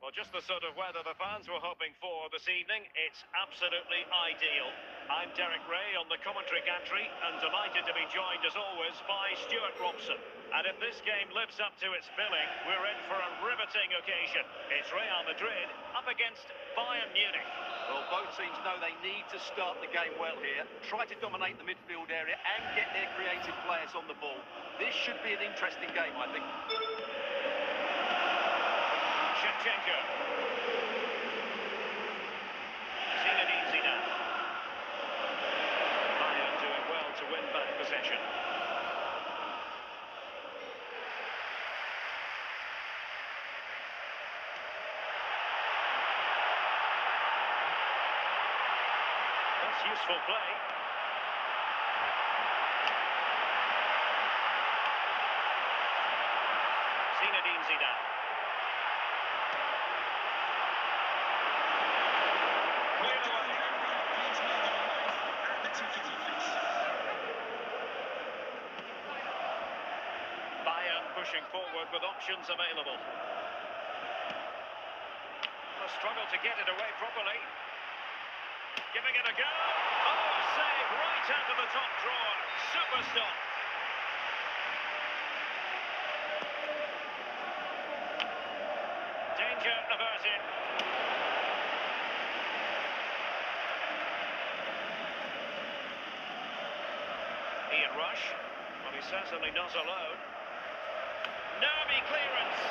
Well, just the sort of weather the fans were hoping for this evening. It's absolutely ideal. I'm Derek Ray on the commentary gantry and delighted to be joined, as always, by Stuart Robson. And if this game lives up to its billing, we're in for a riveting occasion. It's Real Madrid up against Bayern Munich. Well, both teams know they need to start the game well here, try to dominate the midfield area and get their creative players on the ball. This should be an interesting game, I think. Shevchenko. Zinedine Zidane. Bayern doing well to win back possession. That's useful play. Zinedine Zidane. Bayern pushing forward with options available. A struggle to get it away properly. Giving it a go. Oh, save right out of the top drawer. Super stop. Danger averted. Ian Rush. Well, he's certainly not alone. Nervy clearance.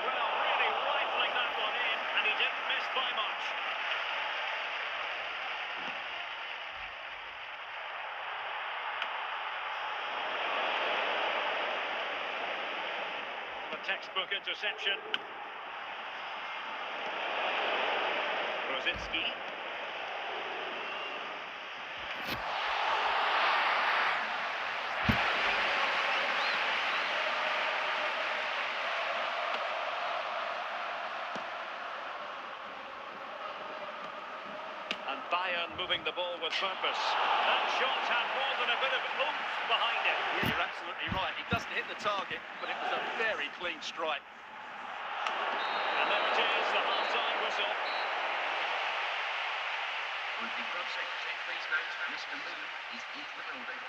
Well, really rifling that one in, and he didn't miss by much. The textbook interception. Rosicki. And Bayern moving the ball with purpose. That shot had more than a bit of oomph behind it. Yeah, you're absolutely right. He doesn't hit the target, but it was a very clean strike. And there it is, the half-time whistle. Would the club secretary please note Mr. Moon is in the building.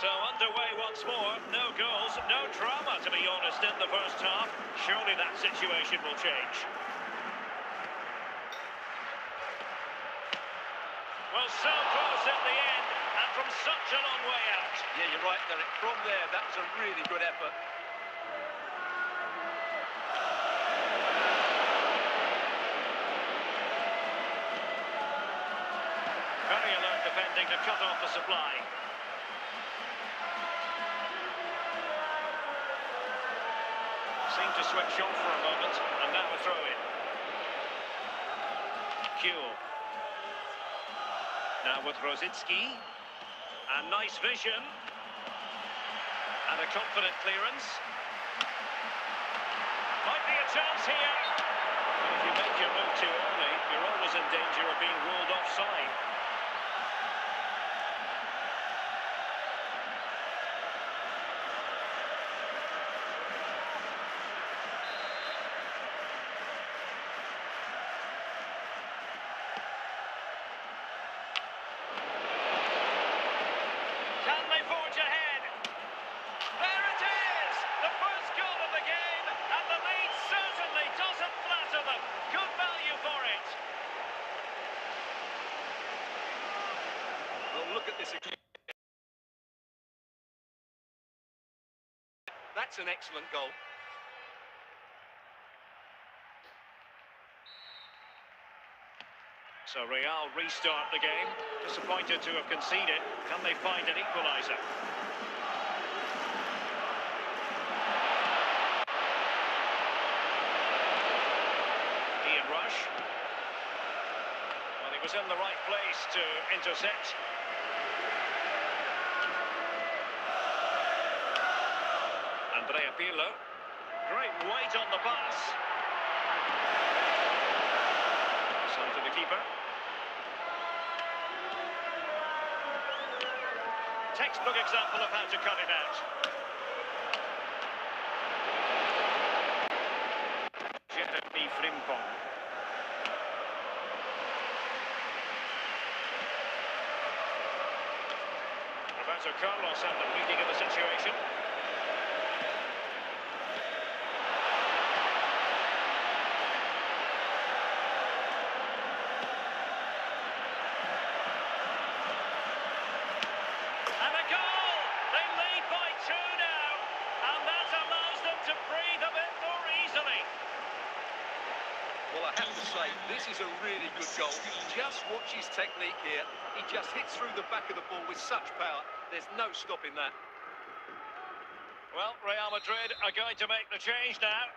So underway once more. No goals, no drama, to be honest, in the first half. Surely that situation will change. Well, so close at the end, and from such a long way out. Yeah, you're right, Derek. From there, that was a really good effort. Very alert defending to cut off the supply. Seemed to switch on for a moment, and now a throw-in. Kuhl. Now with Rosicki, and nice vision, and a confident clearance. Might be a chance here. And if you make your move too early, you're always in danger of being ruled offside. Look at this again. That's an excellent goal. So Real restart the game. Disappointed to have conceded. Can they find an equaliser? he was in the right place to intercept. Andrea Pirlo. Great weight on the pass. So to the keeper. Textbook example of how to cut it out. Jeremy Frimpong. Roberto Carlos had the reading of the situation. And a goal! They lead by 2 now, and that allows them to breathe a bit more easily. Well, I have to say, this is a really good goal. Just watch his technique here. He just hits through the back of the ball with such power. There's no stopping that. Well, Real Madrid are going to make the change now,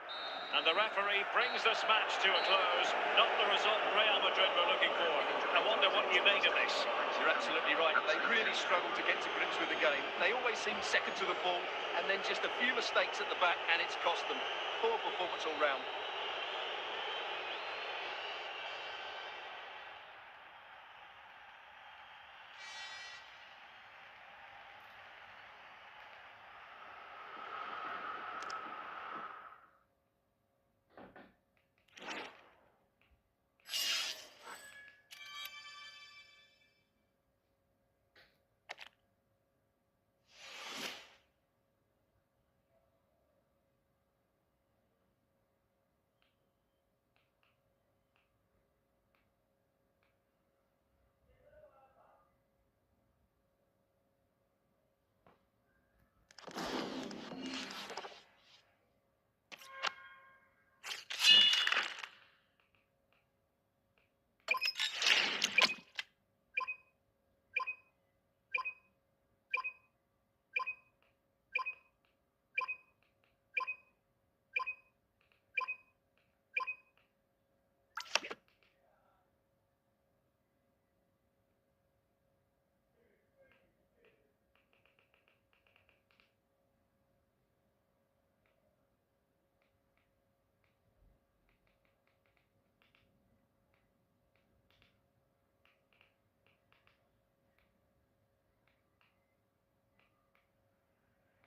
and the referee brings this match to a close. Not the result Real Madrid were looking for. I wonder what you made of this. You're absolutely right. They really struggle to get to grips with the game. They always seem second to the ball, and then just a few mistakes at the back, and it's cost them. Poor performance all round.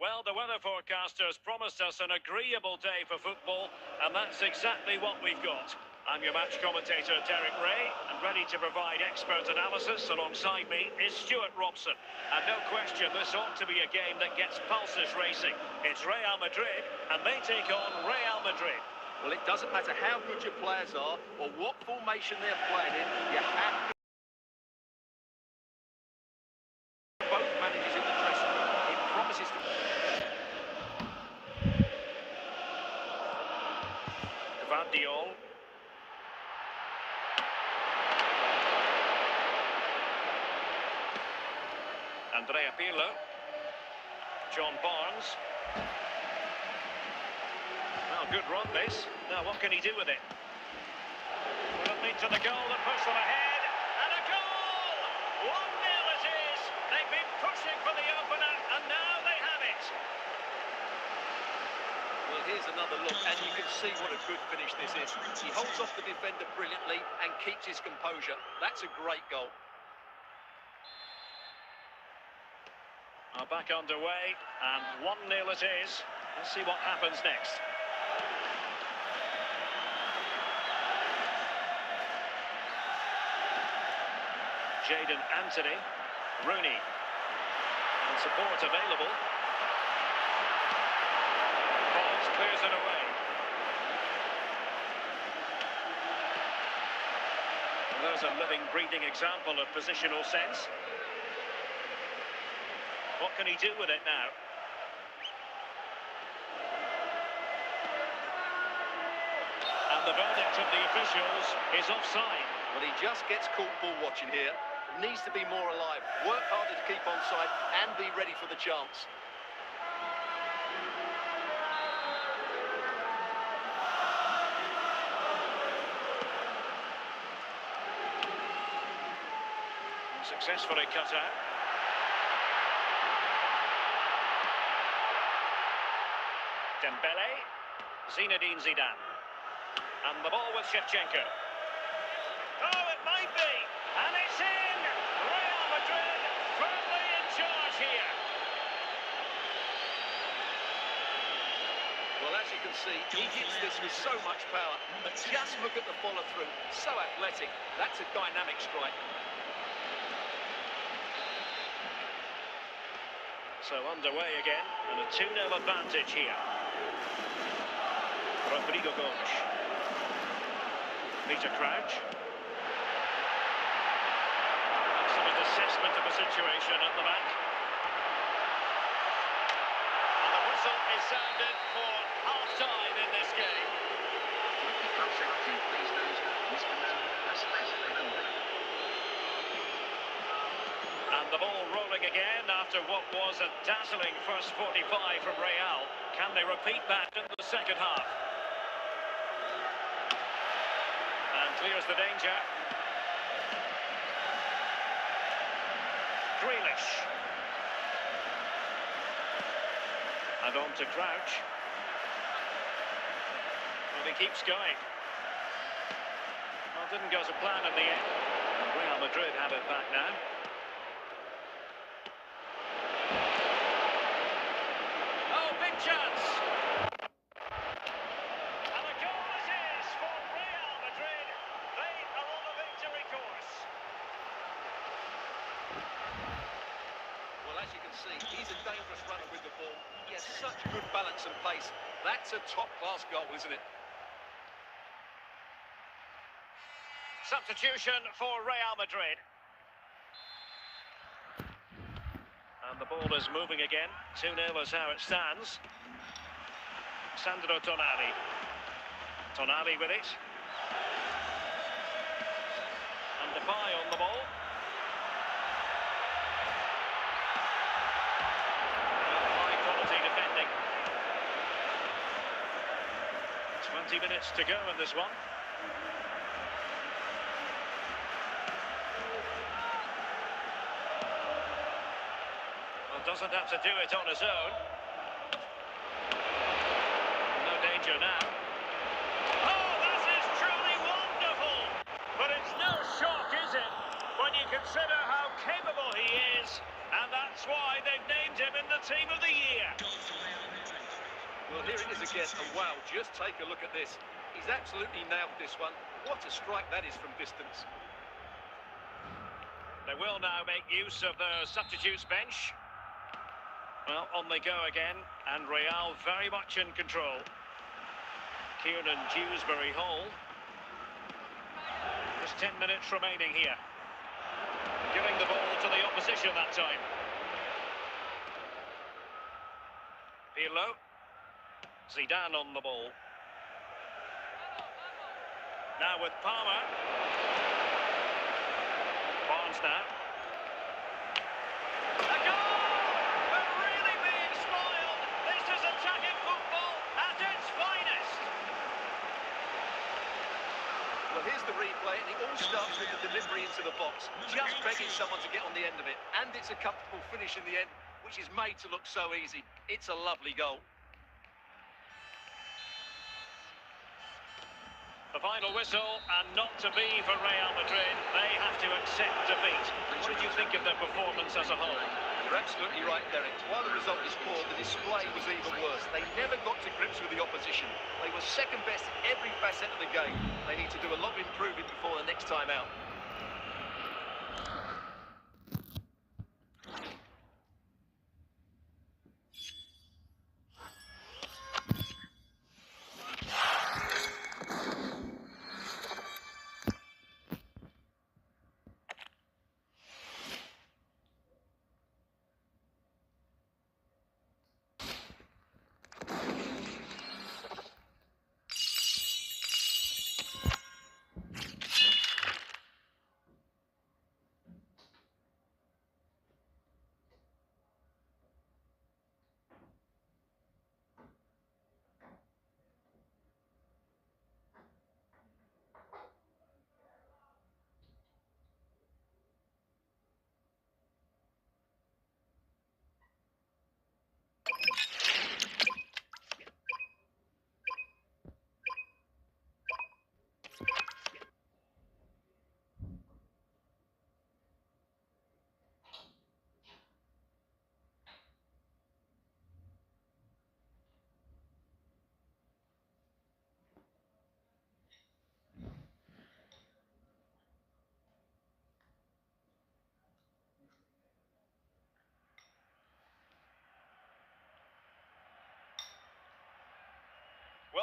Well, the weather forecasters promised us an agreeable day for football, and that's exactly what we've got. I'm your match commentator, Derek Ray, and ready to provide expert analysis alongside me is Stuart Robson. And no question, this ought to be a game that gets pulses racing. It's Real Madrid, and they take on Real Madrid. Well, it doesn't matter how good your players are or what formation they're playing in, you have to both managers in the dressing room. It promises to... Gvardiol. Andrea Pirlo. John Barnes. Well, good run this. Now what can he do with it? Will it lead to the goal that puts them ahead? And a goal! 1-0 it is. They've been pushing for the opener, and now they have it. Well, here's another look, and you can see what a good finish this is. He holds off the defender brilliantly and keeps his composure. That's a great goal. Are back underway, and 1-0 it is. Let's see what happens next. Jadon Anthony, Rooney, and support available. Balls clears it away. Well, there's a living, breathing example of positional sense. What can he do with it now? And the verdict of the officials is offside. Well, he just gets caught ball watching here. Needs to be more alive, work harder to keep onside and be ready for the chance. Successfully cut out. Dembele, Zinedine Zidane. And the ball with Shevchenko. Oh, it might be! And it's in! Real Madrid firmly in charge here. Well, as you can see, he hits this with so much power. But just look at the follow-through. So athletic. That's a dynamic strike. So underway again, and a 2-0 advantage here. Rodrigo Gomes. Peter Crouch. Excellent assessment of the situation at the back. And the whistle is sounded for half-time in this game. Club secretary, please note, Mr. Moon has left the building. And the ball rolling again after what was a dazzling first 45 from Real. Can they repeat that in the second half? And clears the danger. Grealish. And on to Crouch. Well, he keeps going. Well, didn't go to plan in the end. And Real Madrid have it back now. Chance. And a goal it is for Real Madrid. They are on a victory course. Well, as you can see, he's a dangerous runner with the ball. He has such good balance and pace. That's a top-class goal, isn't it? Substitution for Real Madrid. And the ball is moving again. 2-0 is how it stands. Sandro Tonali. Tonali with it. And Depay on the ball. High quality defending. 20 minutes to go in this one. Doesn't have to do it on his own. No danger now. Oh, that is truly wonderful! But it's no shock, is it? When you consider how capable he is. And that's why they've named him in the team of the year. Well, here it is again. And wow, just take a look at this. He's absolutely nailed this one. What a strike that is from distance. They will now make use of the substitutes bench. Well, on they go again, and Real very much in control. Kieran Dewsbury Hall. Just 10 minutes remaining here. Giving the ball to the opposition that time. Pirlo. Zidane on the ball. Now with Palmer. Barnes now. A goal! Attacking football at its finest. Well, here's the replay, and it all starts with the delivery into the box. Just begging someone to get on the end of it. And it's a comfortable finish in the end, which is made to look so easy. It's a lovely goal. The final whistle, and not to be for Real Madrid. They have to accept defeat. What did you think of their performance as a whole? You're absolutely right, Derek. While the result is poor, the display was even worse. They never got to grips with the opposition. They were second best in every facet of the game. They need to do a lot of improving before the next time out.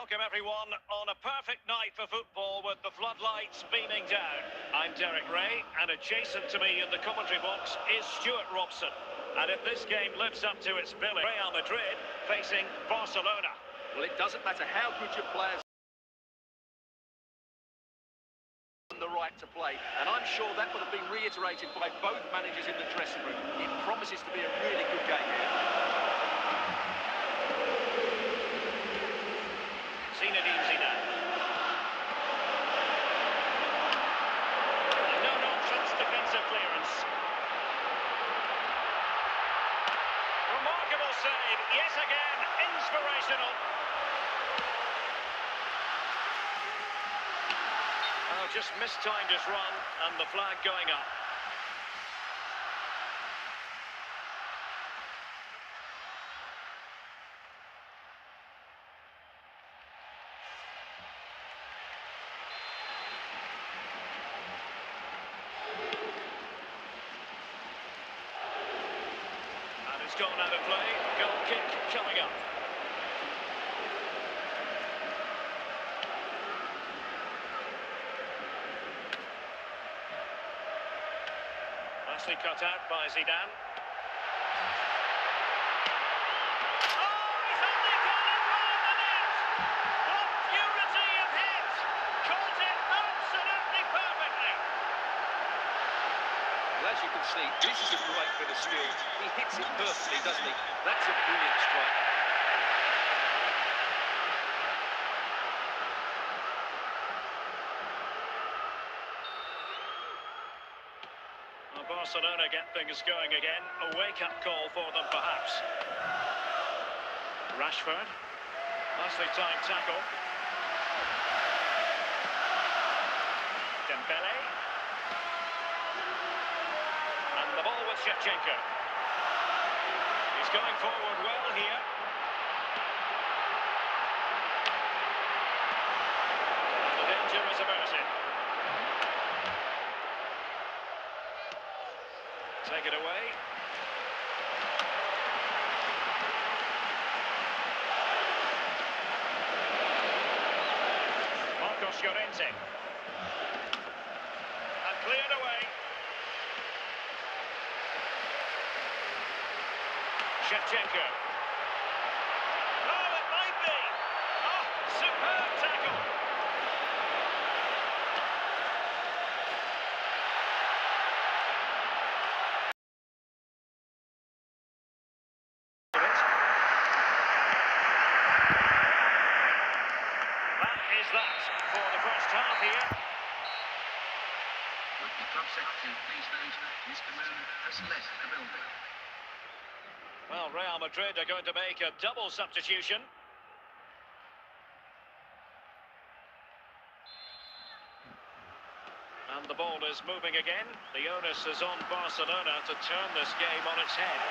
Welcome everyone on a perfect night for football with the floodlights beaming down. I'm Derek Ray, and adjacent to me in the commentary box is Stuart Robson. And if this game lives up to its billing, Real Madrid facing Barcelona. Well, it doesn't matter how good your players the right to play, and I'm sure that will have been reiterated by both managers in the dressing room. It promises to be a really good game here. Zinedine Zidane. No-nonsense defensive clearance. Remarkable save, yet again, inspirational. Oh, just mistimed his run, and the flag going up. And it's gone out of play. Goal kick coming up. Nicely cut out by Zidane. Oh, he's only got it round the net! What purity of hit! Caught it absolutely perfectly! Well, as you can see, this is a great bit of skill. He hits it perfectly, doesn't he? That's a brilliant strike. Barcelona get things going again. A wake-up call for them, perhaps. Rashford. Nicely timed tackle. Dembele. And the ball with Shevchenko. He's going forward well here. And the danger is averted. Take it away. Marcos Llorente. And cleared away. Shevchenko. Oh, it might be. Oh, superb tackle. That for the first half here. Would the club secretary please note Mr. Moon has left the building. Well, Real Madrid are going to make a double substitution. And the ball is moving again. The onus is on Barcelona to turn this game on its head.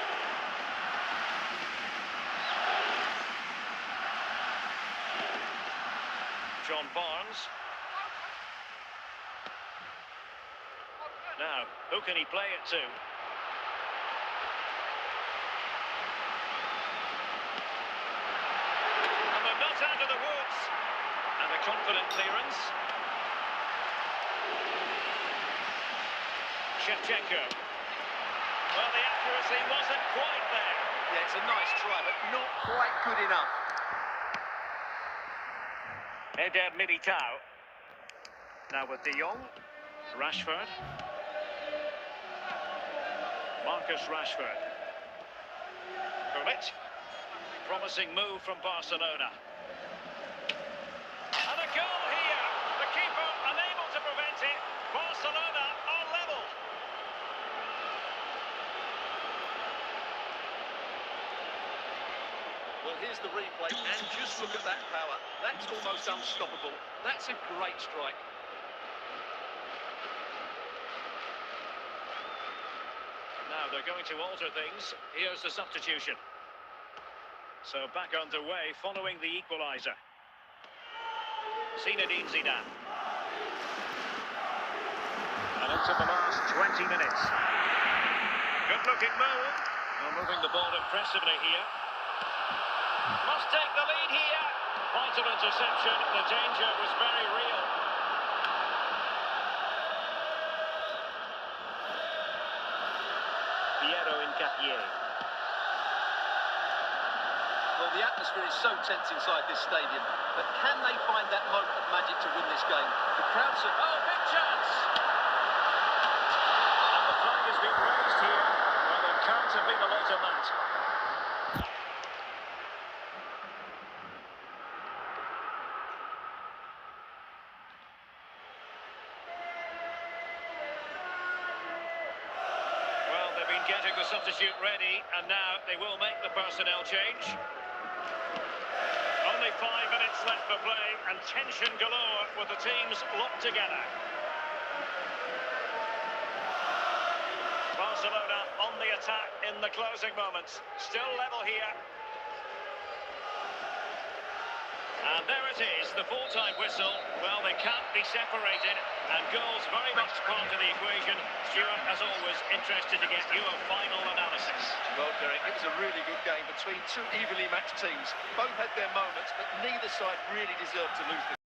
John Barnes. Now, who can he play it to? And they're not out of the woods. And a confident clearance. Shevchenko. Well, the accuracy wasn't quite there. Yeah, it's a nice try, but not quite good enough. Eder Militao. Now with De Jong. Rashford. Marcus Rashford. Gullit. Promising move from Barcelona. And a goal here. The keeper unable to prevent it. Barcelona are level. Well, here's the replay, and just look at that power. That's almost unstoppable. That's a great strike. Now they're going to alter things. Here's the substitution. So back underway following the equaliser. Zinedine Zidane. And into the last 20 minutes. Good looking move. Well, moving the ball impressively here. Must take the lead here. Point of interception. The danger was very real. Piero Incapié. Well, the atmosphere is so tense inside this stadium, but can they find that moment of magic to win this game? The crowds are... Oh, big chance! And the flag has been raised here. Well, there can't have been a lot of that. Well, they've been getting the substitute ready, and now they will make the personnel change. Only 5 minutes left for play, and tension galore with the teams locked together. Barcelona on the attack in the closing moments. Still level here. And there it is, the full-time whistle. Well, they can't be separated, and goals very much part of the equation. Stuart, as always, interested to get your final analysis. Well, Derek, it was a really good game between two evenly matched teams. Both had their moments, but neither side really deserved to lose this.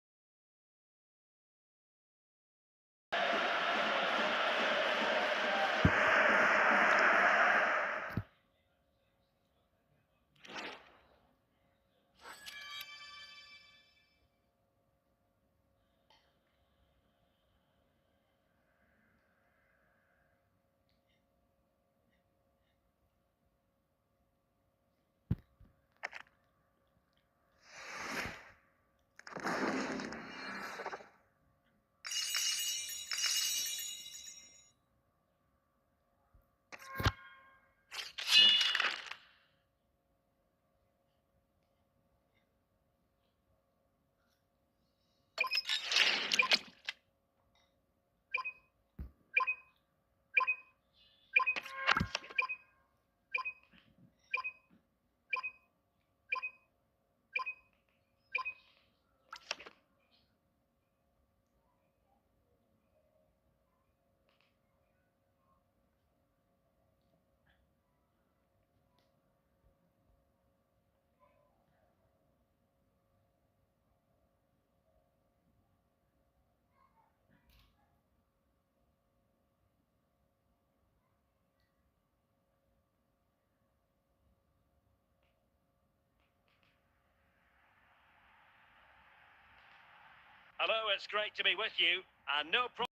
Hello, it's great to be with you, and no problem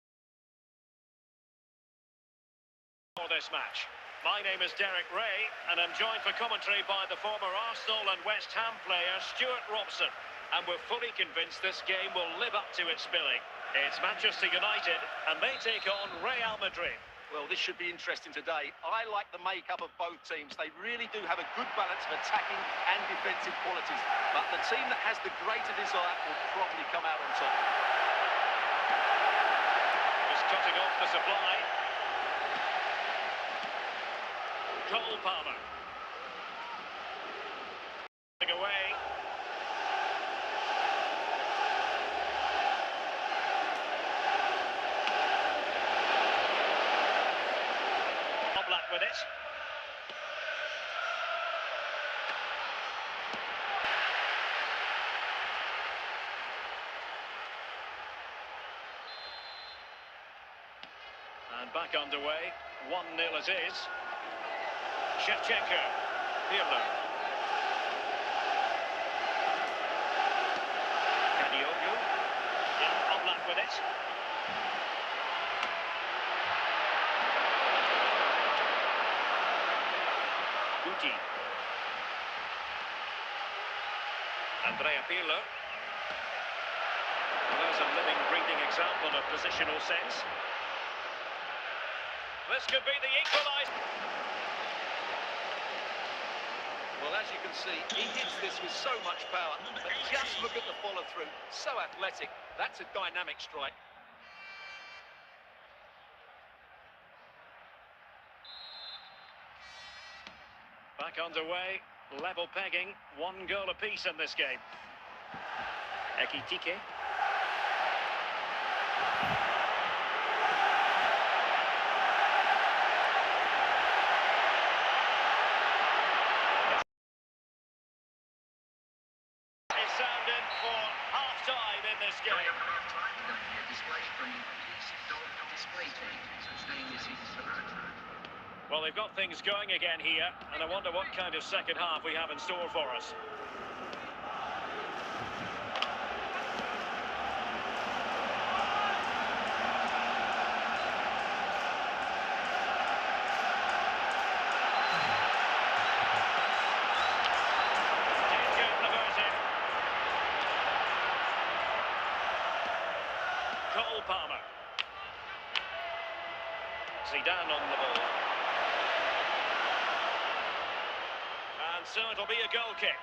for this match. My name is Derek Ray, and I'm joined for commentary by the former Arsenal and West Ham player Stuart Robson. And we're fully convinced this game will live up to its billing. It's Manchester United, and they take on Real Madrid. Well, this should be interesting today. I like the makeup of both teams. They really do have a good balance of attacking and defensive qualities. But the team that has the greater desire will probably come out on top. Just cutting off the supply. Cole Palmer. Away. Oblak with it. And back underway. 1-0 it is. Shevchenko. Pirlo. Kadiogo. Jan Oblak with it. Guti. Andrea Pirlo. Well, there's a living, breathing example of positional sense. This could be the equaliser. Well, as you can see, he hits this with so much power, but just look at the follow-through. So athletic. That's a dynamic strike. Back underway, level pegging, 1 goal apiece in this game. Ekitike. Well, they've got things going again here, and I wonder what kind of second half we have in store for us. Cole Palmer. Zidane on the ball. And so it'll be a goal kick.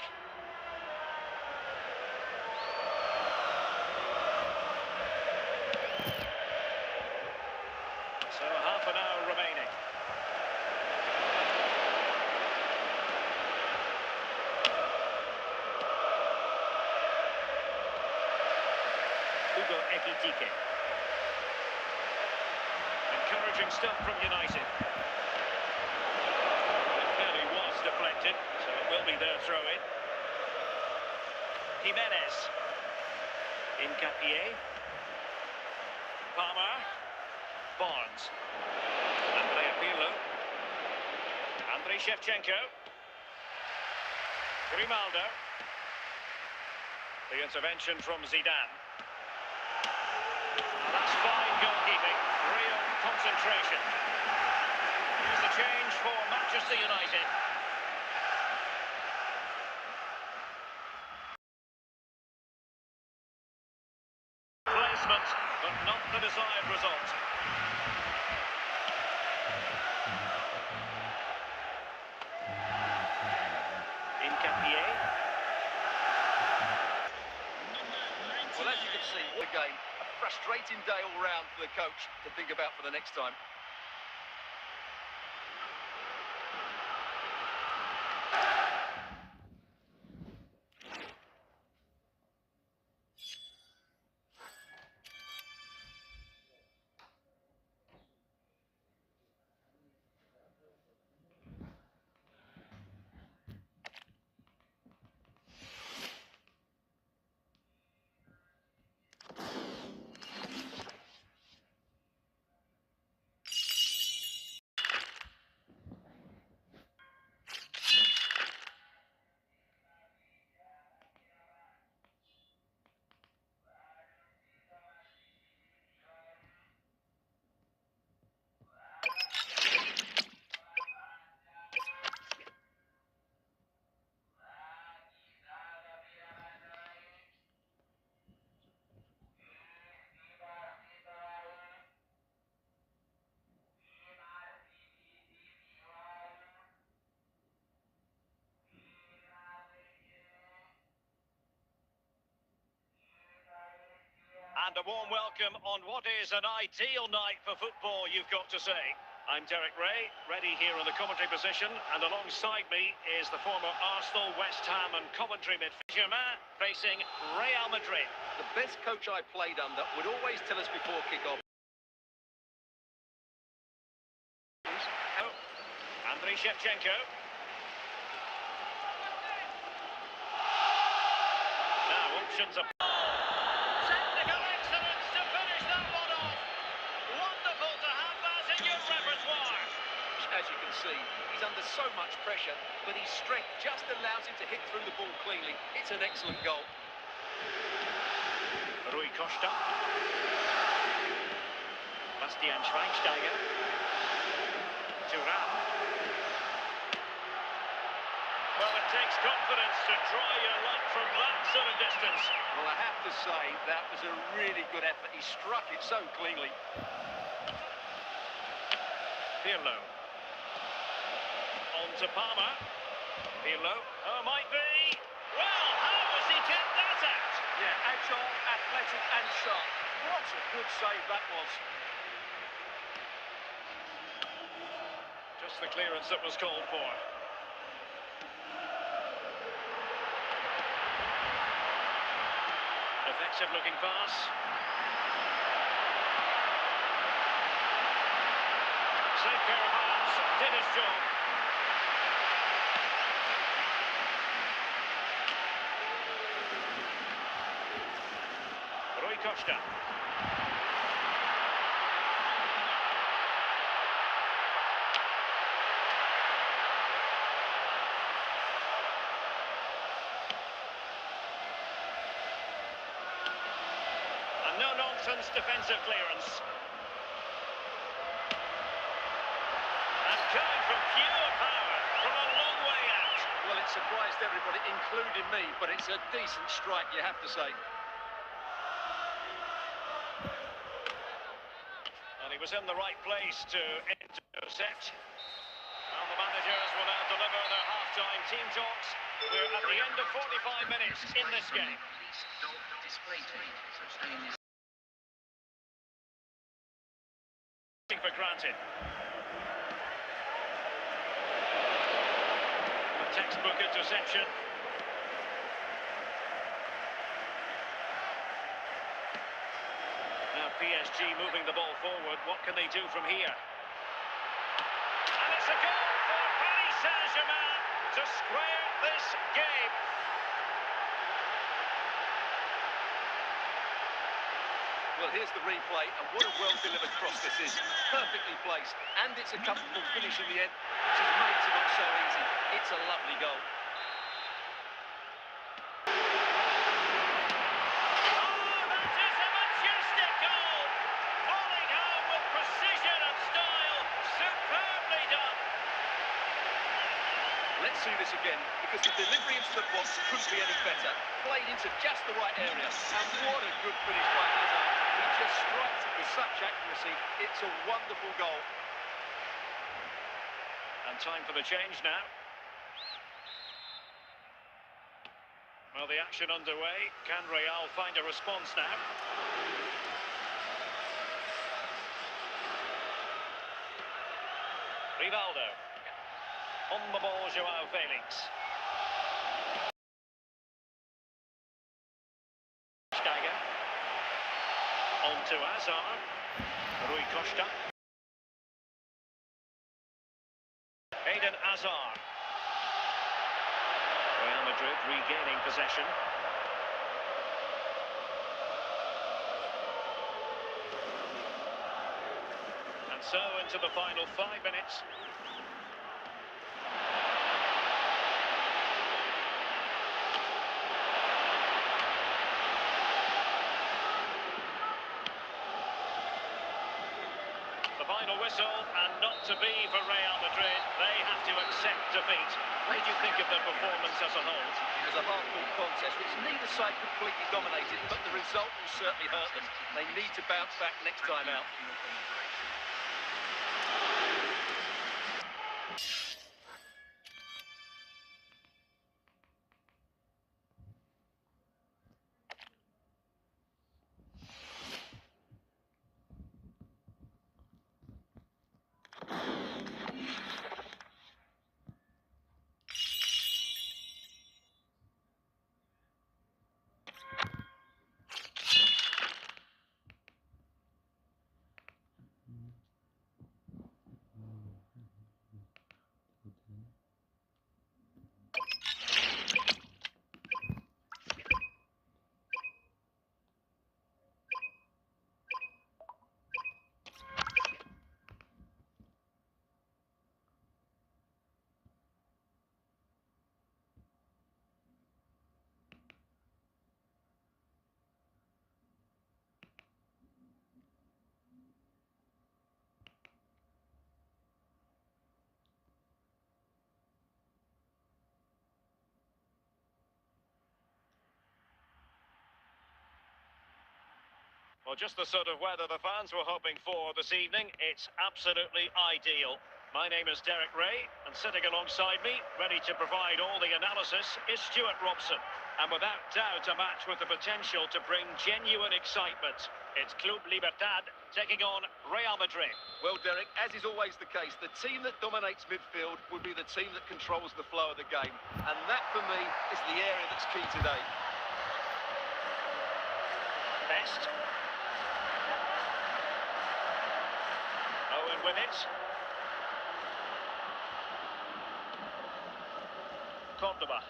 So half an hour remaining. Hugo Ekitike. Encouraging stuff from United. It clearly was deflected, so it will be their throw-in. Jimenez. Hincapié. Palmer. Barnes. Andrea Pirlo. Andriy Shevchenko. Grimaldo. The intervention from Zidane. That's fine goalkeeping. Real concentration. Here's the change for Manchester United. Placement, but not the desired result. Hincapié. Well, as you can see, what a game. A frustrating day all round for the coach to think about for the next time. And a warm welcome on what is an ideal night for football, you've got to say. I'm Derek Ray, ready here in the commentary position, and alongside me is the former Arsenal, West Ham and Coventry midfielder facing Real Madrid. The best coach I played under would always tell us before kick-off. Andriy Shevchenko. Now options are... Technical excellence to finish that one off. Wonderful to have that in your repertoire. As you can see, he's under so much pressure, but his strength just allows him to hit through the ball cleanly. It's an excellent goal. Rui Costa. Bastian Schweinsteiger. Thuram. Well, it takes confidence to draw your luck from that sort of distance. Well, I have to say, that was a really good effort. He struck it so cleanly. Pirlo. On to Palmer. Pirlo. Oh, might be. Well, how has he kept that out? Yeah, agile, athletic and sharp. What a good save that was. Just the clearance that was called for. Effective looking pass. Safe pair of hands, did his job. Rui Costa. And no-nonsense defensive clearance. And coming from pure power, from a long way out. Well, it surprised everybody, including me, but it's a decent strike, you have to say. And he was in the right place to intercept. And the managers will now deliver their half-time team talks. We're at the end of 45 minutes in this game. Police dog display team. So stay in this. For granted. A textbook interception. Now PSG moving the ball forward. What can they do from here? And it's a goal for Paris Saint-Germain to square this game. Well, here's the replay, and what a well-delivered cross this is. Perfectly placed, and it's a comfortable finish in the end, which has made it not so easy. It's a lovely goal. Oh, that is a majestic goal! Falling home with precision and style. Superbly done. Let's see this again, because the delivery into the box couldn't be any better. Played into just the right area, and what a good finish by Hazard. He just strikes it with such accuracy. It's a wonderful goal. And time for the change now. Well, the action underway. Can Real find a response now? Rivaldo. On the ball, Joao Felix. Steiger. On to Hazard. Rui Costa. Eden Hazard. Real Madrid regaining possession. And so into the final 5 minutes. The final whistle, and not to be for Real Madrid. They have to accept defeat. What did you think of their performance as a whole? It was a hard-fought contest, which neither side completely dominated, but the result will certainly hurt them. They need to bounce back next time out. Well, just the sort of weather the fans were hoping for this evening. It's absolutely ideal. My name is Derek Ray, and sitting alongside me, ready to provide all the analysis, is Stuart Robson. And without doubt, a match with the potential to bring genuine excitement. It's Club Libertad taking on Real Madrid. Well, Derek, as is always the case, the team that dominates midfield will be the team that controls the flow of the game. And that, for me, is the area that's key today. Best. Owen with it. Cordoba.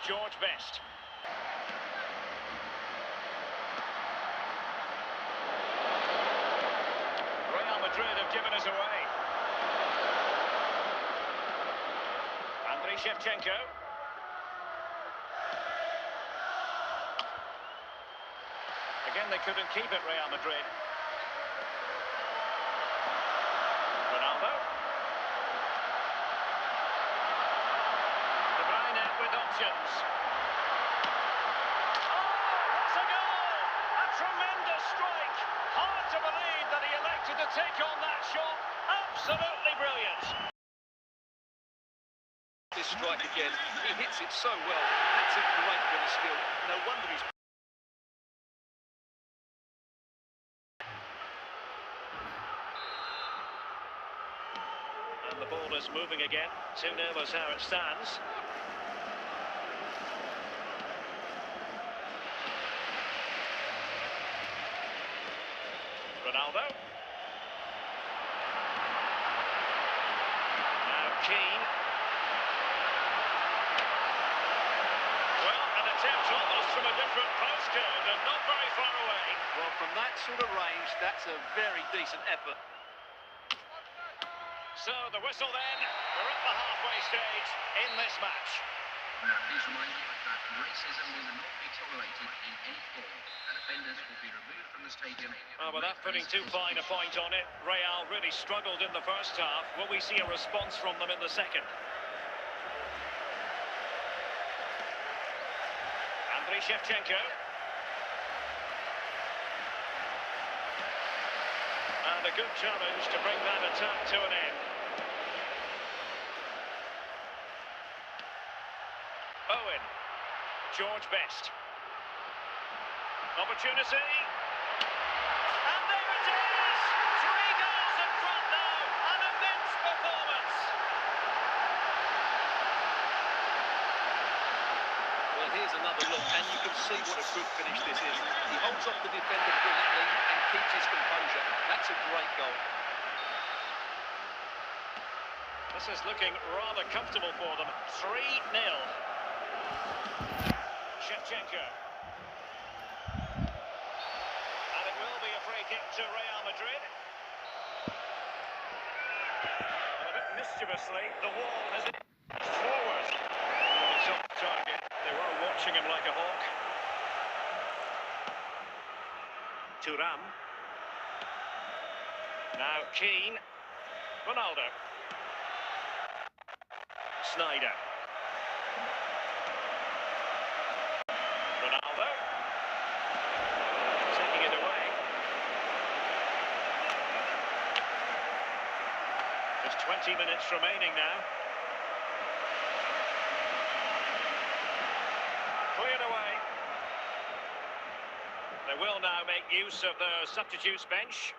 George Best. Real Madrid have given us away. André Andriy Shevchenko. Again, they couldn't keep it, Real Madrid. Ronaldo. De Bruyne with options. That's a goal! A tremendous strike! Hard to believe that he elected to take on that shot. Absolutely brilliant. This strike again, he hits it so well. That's a great bit of skill. No wonder he's... And the ball is moving again. 2-0 is how it stands. Ronaldo. Now Keane. Well, an attempt almost from a different postcode and not very far away. Well, from that sort of range, that's a very decent effort. So the whistle then, we're at the halfway stage in this match. Please remind you that racism will not be tolerated in any form, and offenders will be removed from the stadium. Without putting too fine a point on it, Real really struggled in the first half. Will we see a response from them in the second? Andriy Shevchenko. And a good challenge to bring that attack to an end. Owen. George Best. Opportunity. And there it is! 3 goals in front now. An immense performance. Well, here's another look, and you can see what a good finish this is. He holds off the defender brilliantly and keeps his composure. That's a great goal. This is looking rather comfortable for them. 3-0. Shevchenko. And it will be a free kick to Real Madrid. And a bit mischievously, the wall has forward. It's off target. They were watching him like a hawk. Thuram. Now Keane. Ronaldo. Snyder. Ronaldo. Taking it away. Just 20 minutes remaining now. Cleared away. They will now make use of the substitutes bench.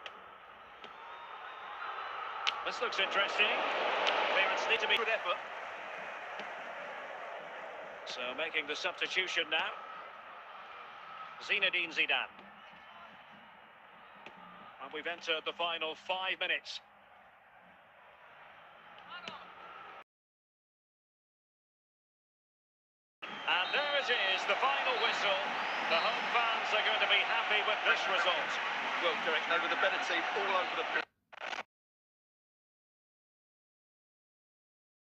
This looks interesting. Clearance need to be... Good effort. So making the substitution now. Zinedine Zidane. And we've entered the final 5 minutes. And there it is, the final whistle. The home fans are going to be happy with this result. Well, Derek, they were the better team all over the pitch.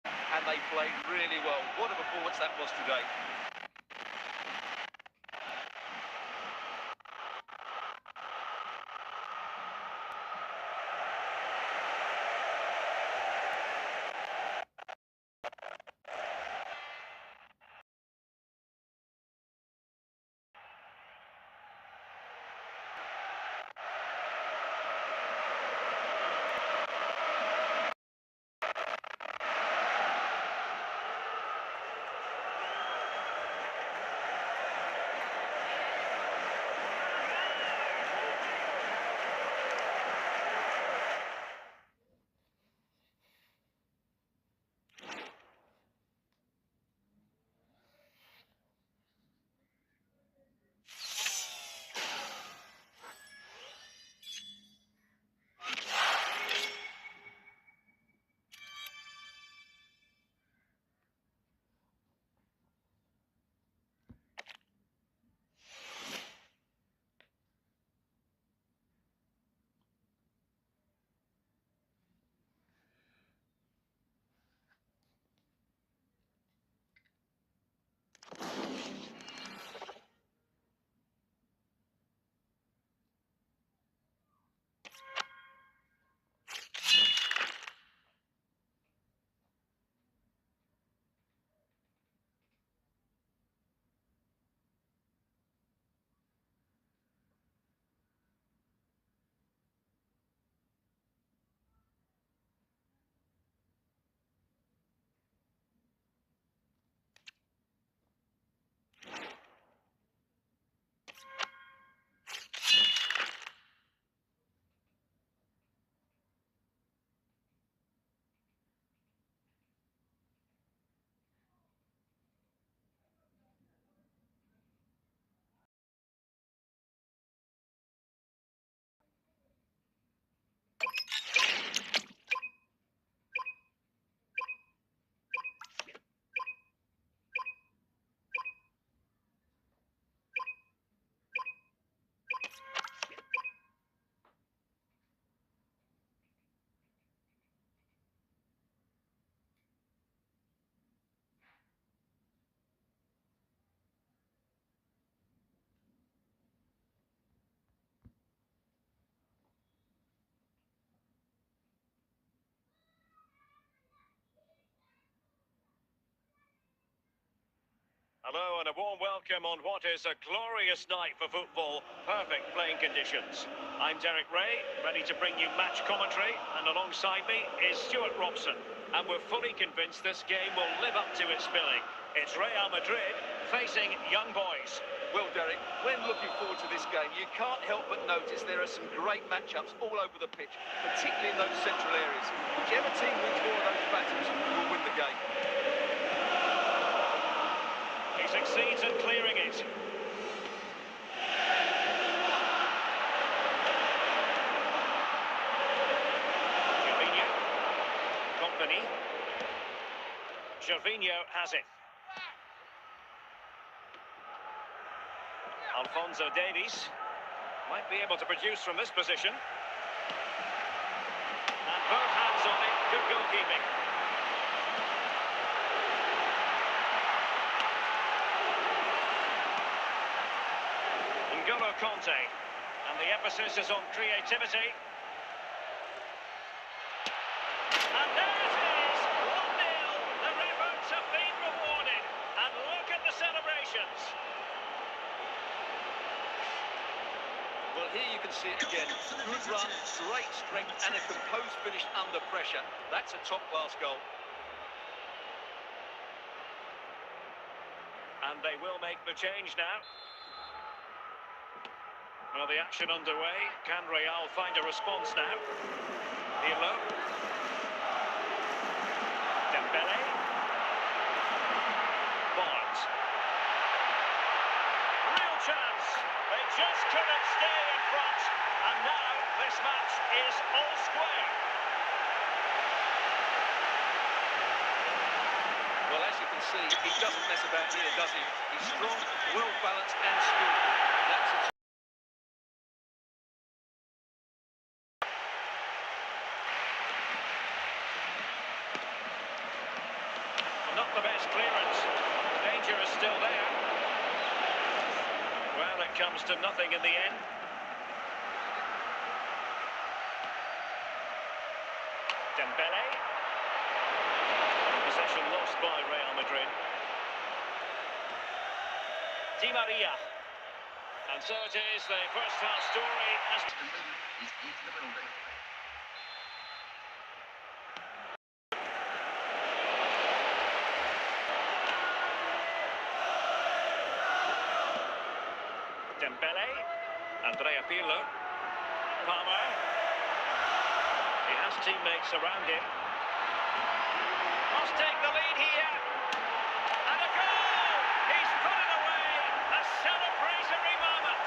And they played really well. What a performance that was today. Hello and a warm welcome on what is a glorious night for football. Perfect playing conditions. I'm Derek Ray, ready to bring you match commentary, and alongside me is Stuart Robson. And we're fully convinced this game will live up to its billing. It's Real Madrid facing Young Boys. Well, Derek, when looking forward to this game, you can't help but notice there are some great matchups all over the pitch, particularly in those central areas. Whichever team wins more of those battles will win the game. He succeeds in clearing it. Gervinho. Company. Gervinho has it. Alphonso Davies might be able to produce from this position. And both hands on it, good goalkeeping. N'Golo Conte, and the emphasis is on creativity. And there it is, 1-0. The efforts have been rewarded, and look at the celebrations. Well, here you can see it again. Good run, great strength, and a composed finish under pressure. That's a top-class goal. And they will make the change now. Well, the action underway. Can Real find a response now? Pirlo. Dembele. Barnes. Real chance. They just couldn't stay in front. And now this match is all square. Well, as you can see, he doesn't mess about here, does he? He's strong, well-balanced and skillful. That's a Not the best clearance. Danger is still there. Well, it comes to nothing in the end. Dembele. Possession lost by Real Madrid. Di Maria. And so it is, the first half story has... The mood is in the building. Dembele. Andrea Pirlo. Palmer. He has teammates around him. Must take the lead here. And a goal! He's put it away. A celebratory moment.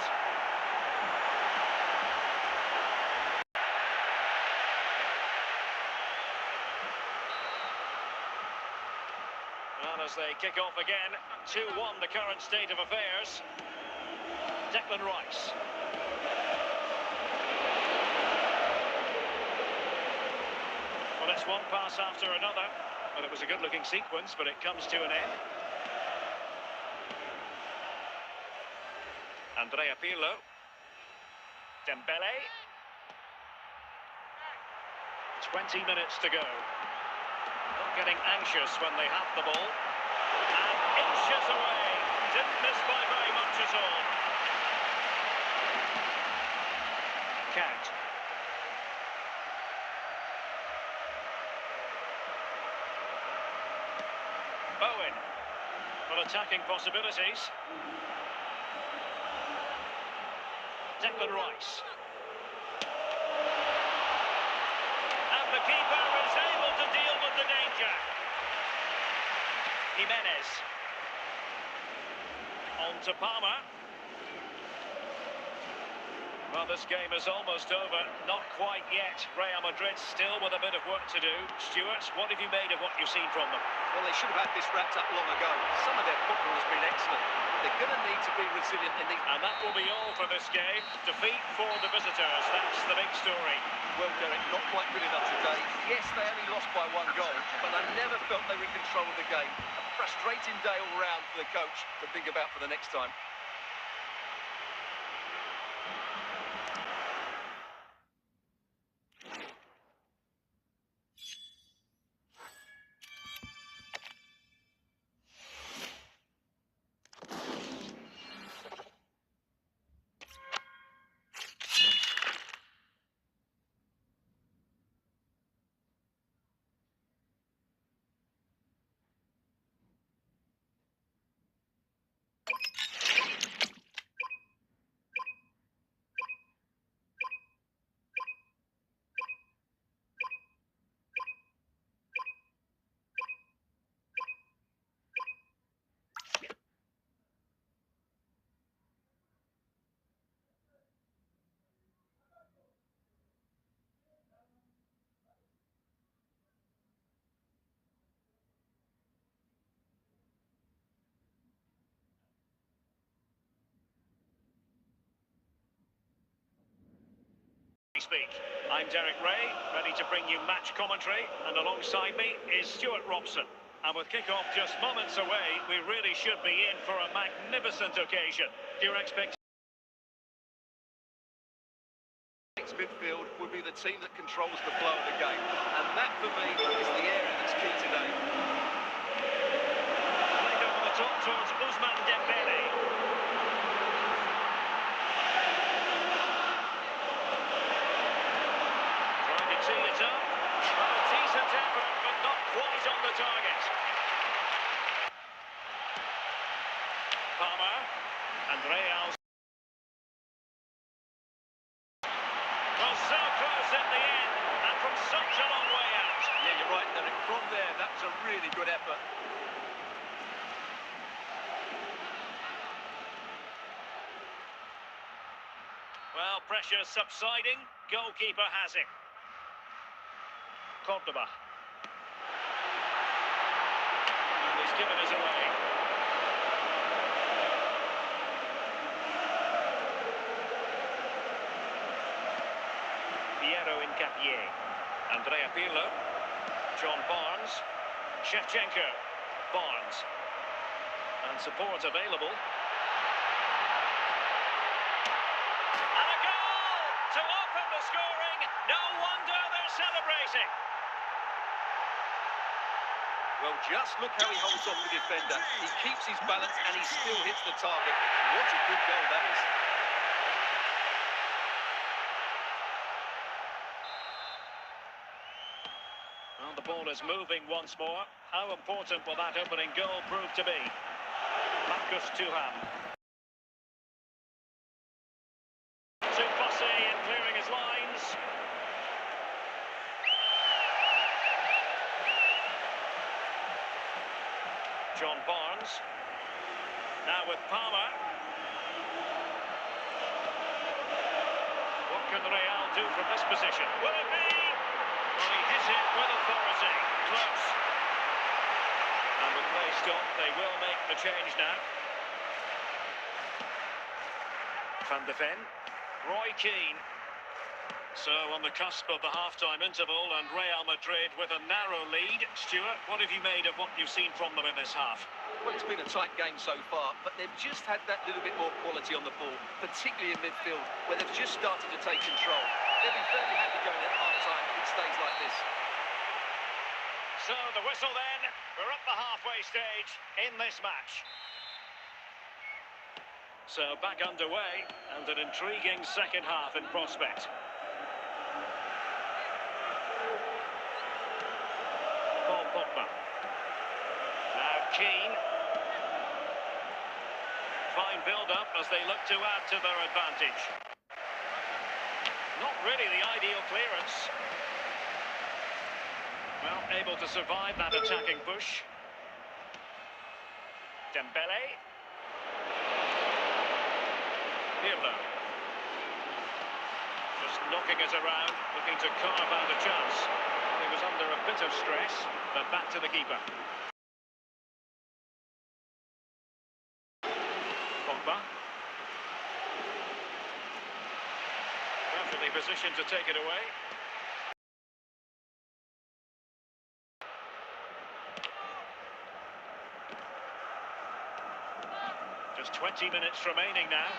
Well, as they kick off again, 2-1 the current state of affairs. Declan Rice. Well, it's one pass after another. Well, it was a good-looking sequence, but it comes to an end. Andrea Pirlo. Dembele. 20 minutes to go. Not getting anxious when they have the ball. And inches away. Didn't miss by very much at all. Count. Bowen. Well, attacking possibilities. Declan Rice. And the keeper is able to deal with the danger. Jimenez. On to Palmer. Well, this game is almost over. Not quite yet. Real Madrid still with a bit of work to do. Stuart, what have you made of what you've seen from them? Well, they should have had this wrapped up long ago. Some of their football has been excellent. They're going to need to be resilient in these... And that will be all for this game. Defeat for the visitors. That's the big story. Well, Derek, not quite good enough today. Yes, they only lost by 1 goal, but I never felt they were in control of the game. A frustrating day all round for the coach to think about for the next time. speak. I'm Derek Ray, ready to bring you match commentary, and alongside me is Stuart Robson. And with kick-off just moments away, we really should be in for a magnificent occasion. Do you expect... Midfield would be the team that controls the flow of the game, and that for me is the area that's key today. Played over the top towards Ousmane Dembele. Trying to tee it up. Well, a decent effort, but not quite on the target. Palmer and Real. Well, so close at the end, and from such a long way out. Yeah, you're right, Derek. From there, that was a really good effort. Well, pressure subsiding. Goalkeeper has it. Cordoba. And he's given us away. Piero Hincapié. Andrea Pirlo. John Barnes. Shevchenko. Barnes. And support available. And a goal to open the scoring. No wonder they're celebrating. Well, just look how he holds off the defender. He keeps his balance and he still hits the target. What a good goal that is. Well, the ball is moving once more. How important will that opening goal prove to be? Marcus Thuram. Too fussy in clearing his lines. John Barnes. Now with Palmer. What can Real do from this position? Will it be? Well, he hit it with authority. Close. And with play stopped, they will make the change now. Van de Ven. Roy Keane. So on the cusp of the half-time interval, and Real Madrid with a narrow lead. Stuart, what have you made of what you've seen from them in this half? Well, it's been a tight game so far, but they've just had that little bit more quality on the ball, particularly in midfield, where they've just started to take control. They'll be fairly happy going at half-time if it stays like this. So the whistle then, we're at the halfway stage in this match. So back underway, and an intriguing second half in prospect. Paul Pogba. Now Keane. Fine build-up as they look to add to their advantage. Not really the ideal clearance. Well, able to survive that attacking push. Dembele. Pirlo. Just knocking it around, looking to carve out a chance. He was under a bit of stress, but back to the keeper. Pogba. Perfectly positioned to take it away. Just 20 minutes remaining now.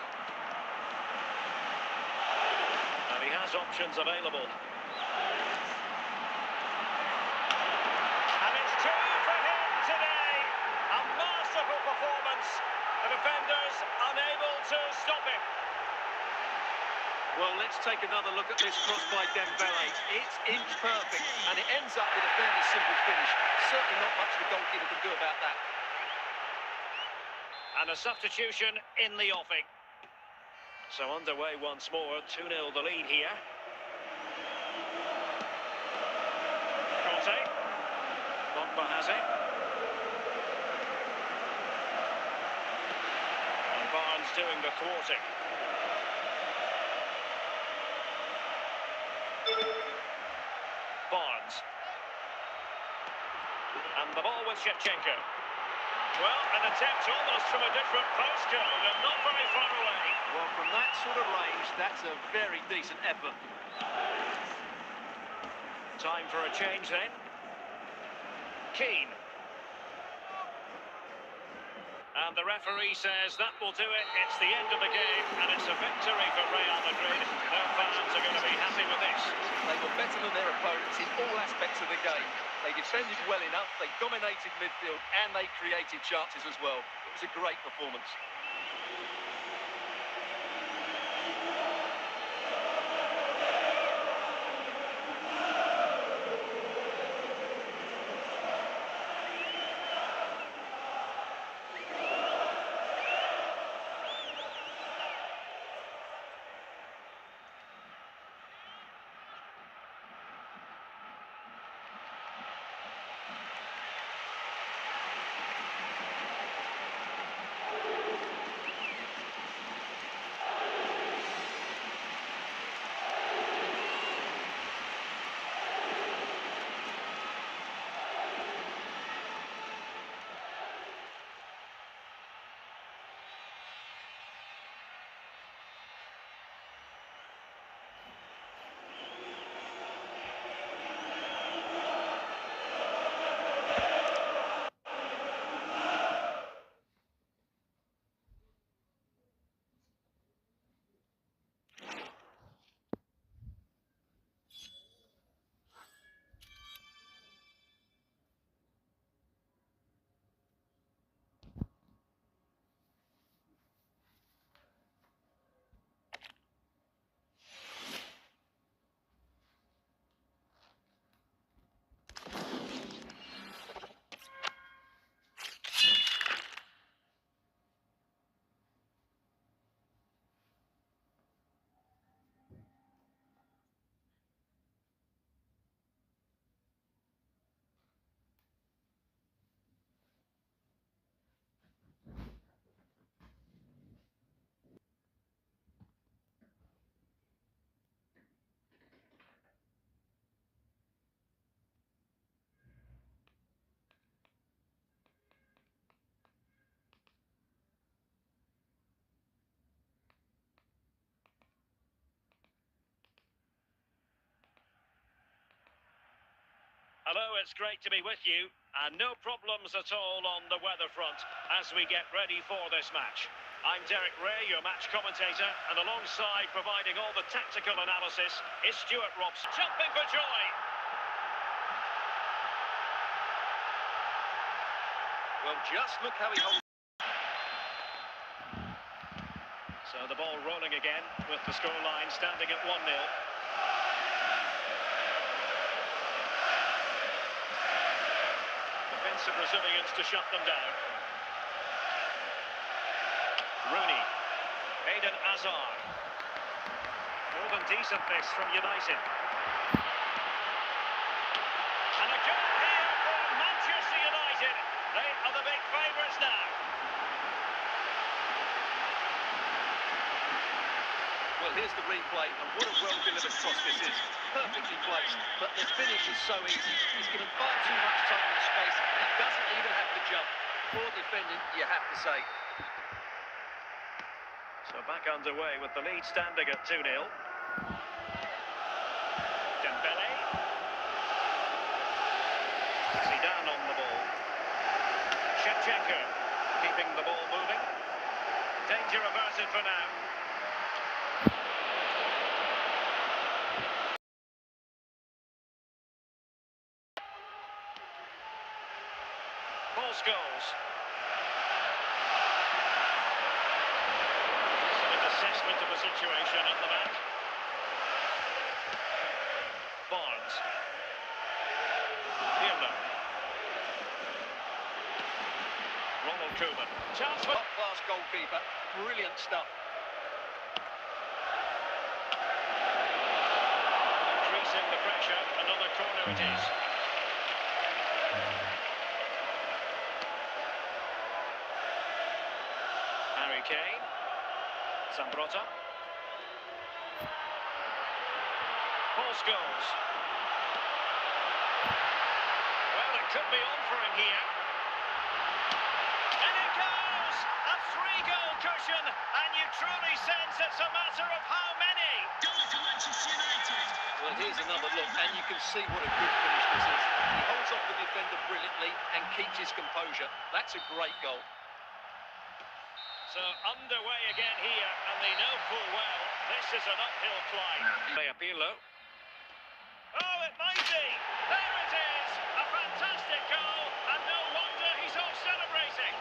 And he has options available. And it's two for him today. A masterful performance. The defenders unable to stop him. Well, let's take another look at this cross by Dembele. It's inch perfect, and it ends up with a fairly simple finish. Certainly not much the goalkeeper can do about that. And a substitution in the offing. So underway once more, 2-0 the lead here. Conte. Pogba has it. And Barnes doing the thwarting. Barnes. And the ball with Shevchenko. Well, an attempt almost from a different postcode and not very far away. Well, from that sort of range, that's a very decent effort. Time for a change then. Keane. And the referee says that will do it. It's the end of the game, and it's a victory for Real Madrid. Their fans are going to be happy with this. They were better than their opponents in all aspects of the game. They defended well enough, they dominated midfield, and they created chances as well. It was a great performance. Hello, it's great to be with you, and no problems at all on the weather front as we get ready for this match. I'm Derek Ray, your match commentator, and alongside providing all the tactical analysis is Stuart Robson. Jumping for joy! Well, just look how he holds. So the ball rolling again with the scoreline standing at 1-0. Defensive Brazilians to shut them down. Rooney. Eden Hazard. More than decent this from United. And a goal here for Manchester United. They are the big favourites now. Well, here's the replay, and what a well-delivered cross this is. Perfectly placed, but the finish is so easy. He's given far too much time and space. He doesn't even have to jump. Poor defending, you have to say. So back underway with the lead standing at 2-0. Dembele. Zidane on the ball. Shevchenko keeping the ball moving. Danger averted for now. Paul Scholes. Some assessment of the situation at the back. Barnes. Pirlo. Ronald Koeman. Chance for... Top-class goalkeeper. Brilliant stuff. Increasing the pressure. Another corner it is. Harry Kane. Zambrotta. Paul Scholes. Well, it could be on for him here. it goes! A three-goal cushion, and you truly sense it's a matter of how many. Goal for Manchester United. Well, here's another look, and you can see what a good finish this is. He holds off the defender brilliantly and keeps his composure. That's a great goal. So underway again here, and they know full well this is an uphill climb. Pirlo. Oh, it might be. There it is. A fantastic goal, and no wonder he's off celebrating.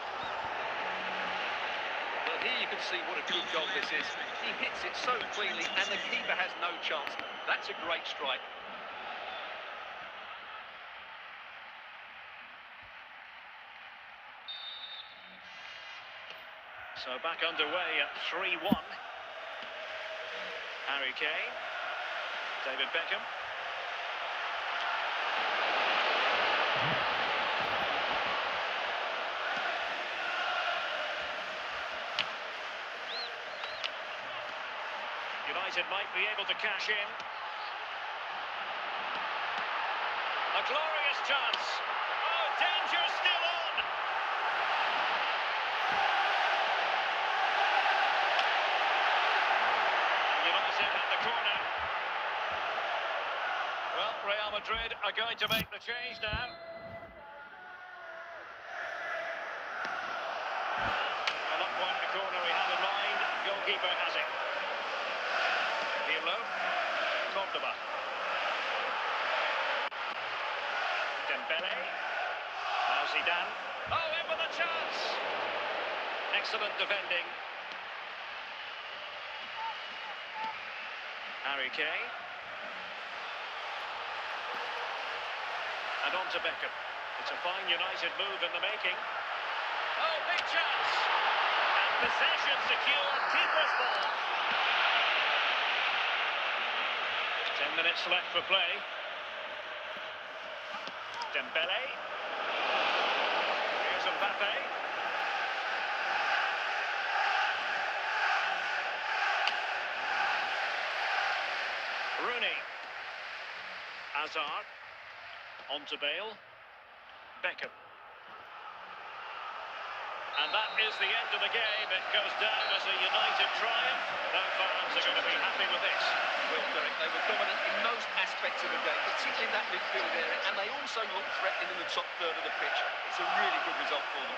Well, here you can see what a good goal this is. He hits it so cleanly, and the keeper has no chance. That's a great strike. So back underway at 3-1. Harry Kane. David Beckham. United might be able to cash in. A glorious chance. Oh, danger still on. United at the corner. Well, Real Madrid are going to make the change now. Well, not quite the corner he had in mind. Goalkeeper has it. Pirlo. Cordoba. Dembele. Now Zidane. Oh, in with a chance. Excellent defending. Harry Kane. And on to Beckham. It's a fine United move in the making. Oh, big chance. And possession secure. Keeper's ball. 10 minutes left for play. Dembele. Here's Mbappe. Rooney. Hazard. On to Bale. Beckham. And that is the end of the game. It goes down as a United triumph. No fans are going to be happy with this. Well, Derek, they were dominant in most aspects of the game, particularly in that midfield area, and they also looked threatening in the top third of the pitch. It's a really good result for them.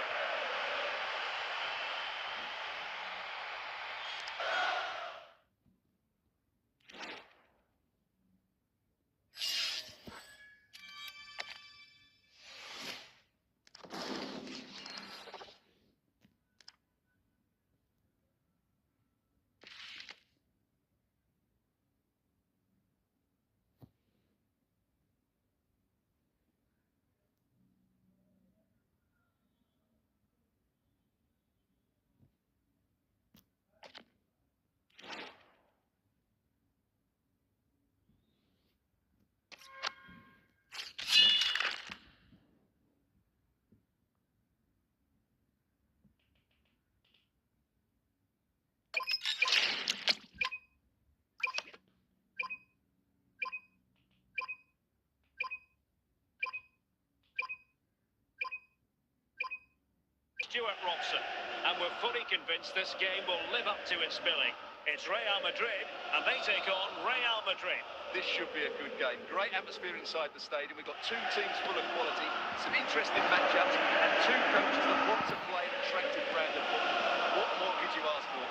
Stuart Robson, and we're fully convinced this game will live up to its billing. It's Real Madrid, and they take on Real Madrid. This should be a good game. Great atmosphere inside the stadium. We've got two teams full of quality, some interesting matchups, and two coaches that want to play an attractive brand of football. What more could you ask for?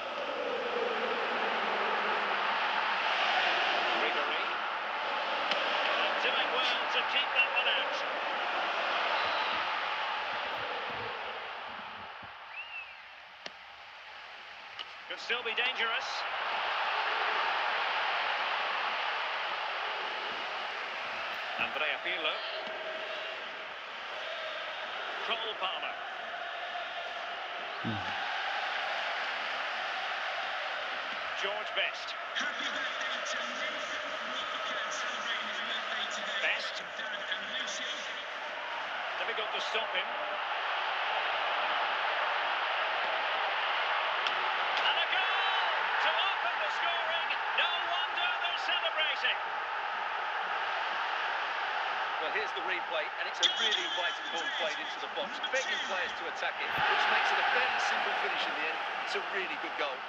Ribery. Doing well to keep that one out. Could still be dangerous. Andrea Pirlo. Cole Palmer. George Best. Happy birthday to Ruth. Celebrating his birthday today. Best. Dad and Lucy. Difficult to stop him. And a goal to open the scoring. No wonder they're celebrating. Well, here's the replay, and it's a really inviting ball played into the box, begging players to attack it, which makes it a fairly simple finish in the end. It's a really good goal.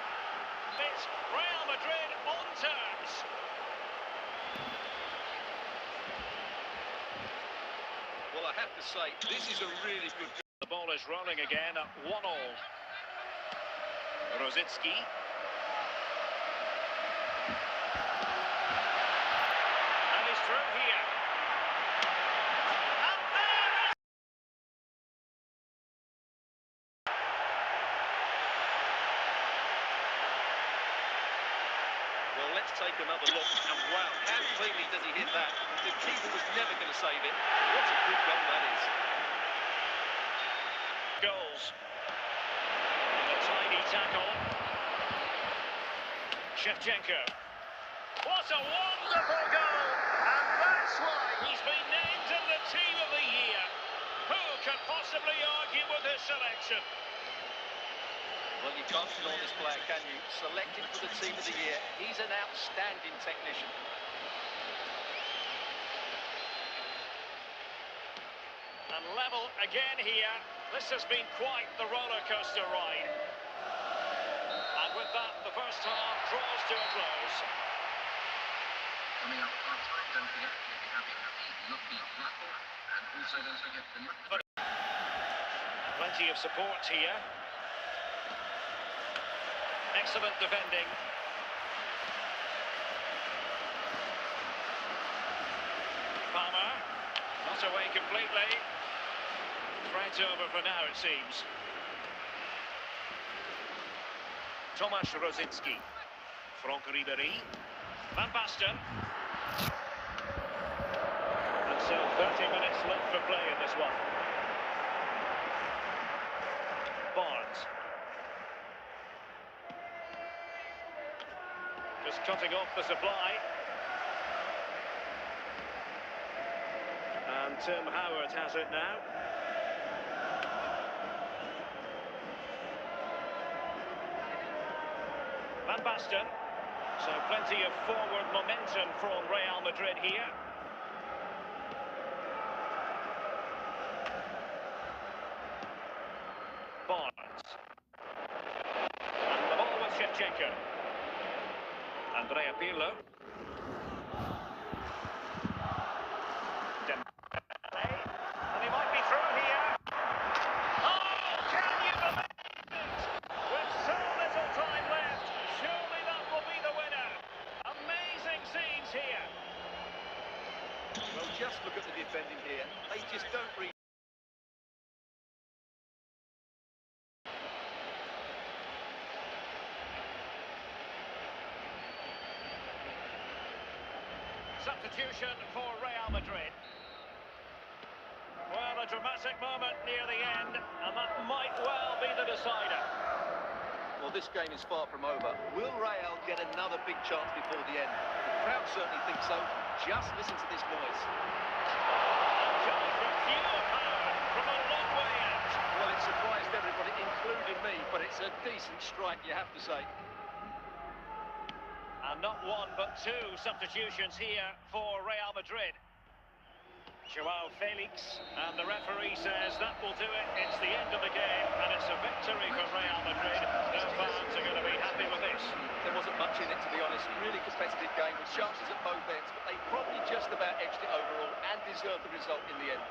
It's Real Madrid on terms. Well, I have to say, this is a really good... The ball is rolling again at 1-1. Rosicki. And he's through here. And there is... Well, let's take another look. And wow, how cleanly does he hit that? The keeper was never going to save it. What a good goal that is. Goals. And a tiny tackle. Shevchenko. What a wonderful goal! And that's why he's been named in the team of the year. Who can possibly argue with his selection? Well, you can't ignore this player, can you? Selected for the team of the year. He's an outstanding technician. And level again here. This has been quite the roller coaster ride. And with that, the first half draws to a close. Coming up half time, don't forget we'll be having a lucky raffle, and also don't forget the lucky. Plenty of support here. Excellent defending. Palmer, not away completely. Threat over for now, it seems. Tomasz Rosicki. Franck Ribéry. Van Basten. And so 30 minutes left for play in this one. Barnes. Just cutting off the supply. And Tim Howard has it now. Van Basten. So plenty of forward momentum from Real Madrid here. Barnes. And the ball with Shevchenko. Andrea Pirlo. Dembele. And he might be through here. Oh, can you believe it? With so little time left, surely that will be the winner. Amazing scenes here. Well, just look at the defending here. They just don't read. Substitution for Real Madrid. Well, a dramatic moment near the end, and that might well be the decider. Well, this game is far from over. Will Real get another big chance before the end? The crowd certainly think so. Just listen to this noise. Going for pure power from a long way out. Well, it surprised everybody, including me, but it's a decent strike, you have to say. And not one, but two substitutions here for Real Madrid. Joao Felix, and the referee says that will do it. It's the end of the game, and it's a victory for Real Madrid. Their fans are going to be happy with this. There wasn't much in it, to be honest. Really competitive game with chances at both ends, but they probably just about edged it overall and deserved the result in the end.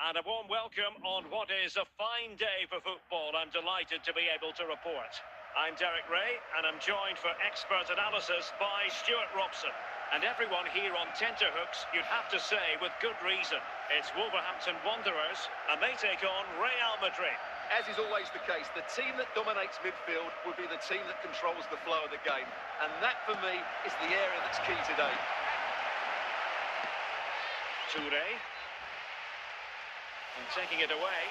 and a warm welcome on what is a fine day for football. I'm delighted to be able to report. I'm Derek Ray, and I'm joined for expert analysis by Stuart Robson. And everyone here on tenterhooks, you'd have to say, with good reason. It's Wolverhampton Wanderers, and they take on Real Madrid. As is always the case, the team that dominates midfield will be the team that controls the flow of the game. And that, for me, is the area that's key today. Touré. And taking it away.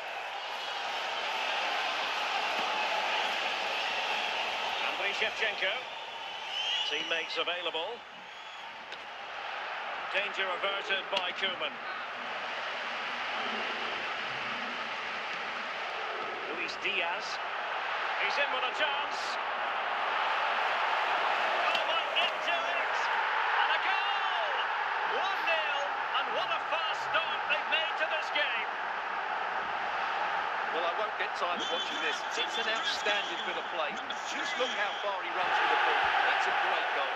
Andriy Shevchenko. Teammates available. Danger averted by Koeman. Luis Diaz. He's in with a chance. Oh, might into it. And a goal! 1-0. And what a fast start they've made to this game. Well, I won't get tired of watching this. It's an outstanding bit of play. Just look how far he runs with the ball. That's a great goal.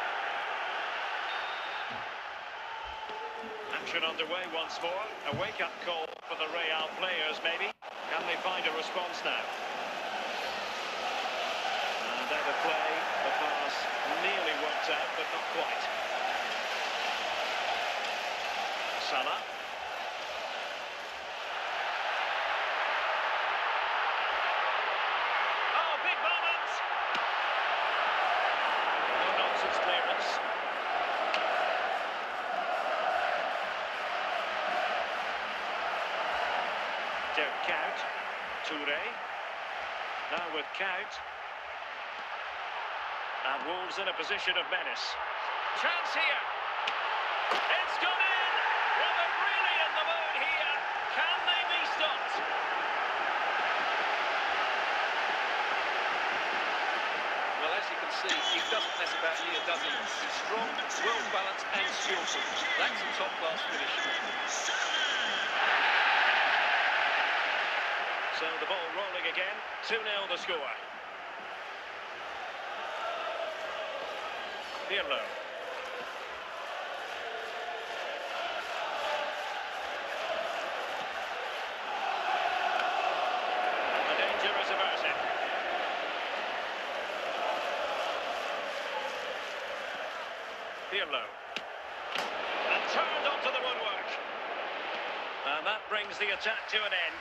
Action underway once more. A wake-up call for the Real players, maybe. Can they find a response now? And out of play, the pass nearly worked out, but not quite. Salah. Oh, big moment! No nonsense clearance. Dirk Kuyt. Touré. Now with Kuyt. And Wolves in a position of menace. Chance here. It's gone in. Well, they're really in the mood here. Can they be stopped? Well, as you can see, he doesn't mess about here, does he? He's strong, well-balanced and skillful. That's a top-class finish. So the ball rolling again. 2-0 the score. Pirlo. The danger is averted. Pirlo. And turned onto the woodwork. And that brings the attack to an end.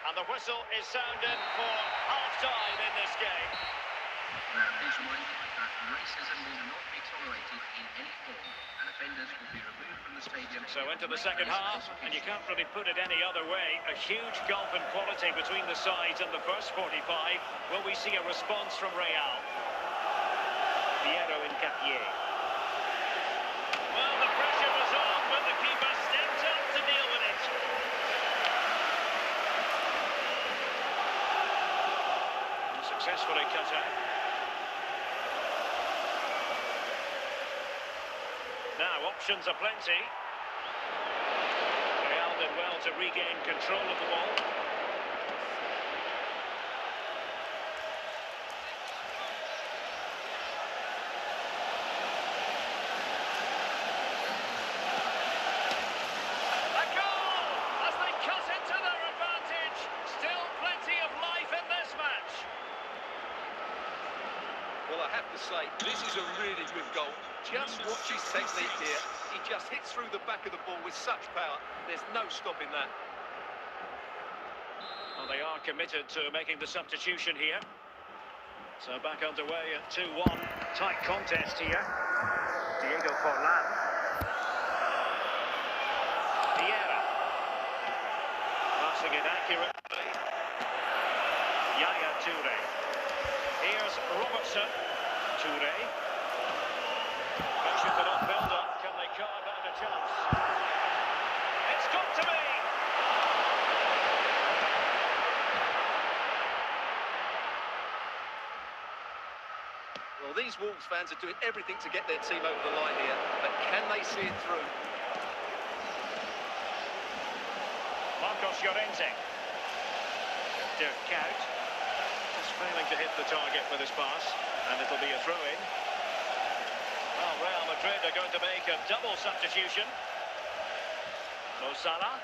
And the whistle is sounded for half-time in this game. Now, please remind you that racism will not be tolerated in any form, and offenders will be removed from the stadium. So into the second half, and you can't really put it any other way. A huge gulf in quality between the sides in the first 45. Will we see a response from Real? Piero Incapié. Well, the pressure was on, but the keeper stepped up to deal with it. Successfully cut out. Now, options are plenty. Real did well to regain control of the ball. A goal! As they cut into their advantage. Still plenty of life in this match. Well, I have to say, this is a really good goal. Just watch his technique here. He just hits through the back of the ball with such power. There's no stopping that. Well, they are committed to making the substitution here. So back underway at 2-1. Tight contest here. Diego Forlan. Vieira. Passing it accurately. Yaya Touré. Here's Robertson. Touré. Patient enough build-up. Can they carve out a chance? It's got to be! Well, these Wolves fans are doing everything to get their team over the line here, but can they see it through? Marcos Llorente. Dirk Kuyt. Just failing to hit the target for this pass, and it'll be a throw-in. Well, Real Madrid are going to make a double substitution. Mo Salah,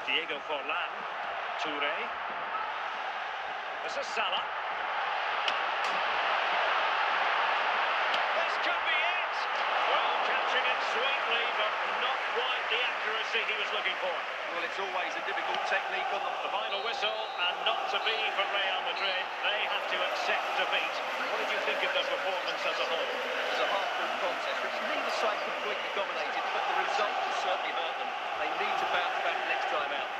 Diego Forlan, Touré. This is Salah. This could be it. Well, catching it sweetly, but not quite the accuracy he was looking for. Well, it's always a difficult technique on The final whistle, and not to be for Real Madrid. They have to accept defeat. What did you think of their performance as a whole? It was a hard-fought contest, which neither side completely dominated, but the result will certainly hurt them. They need to bounce back next time out.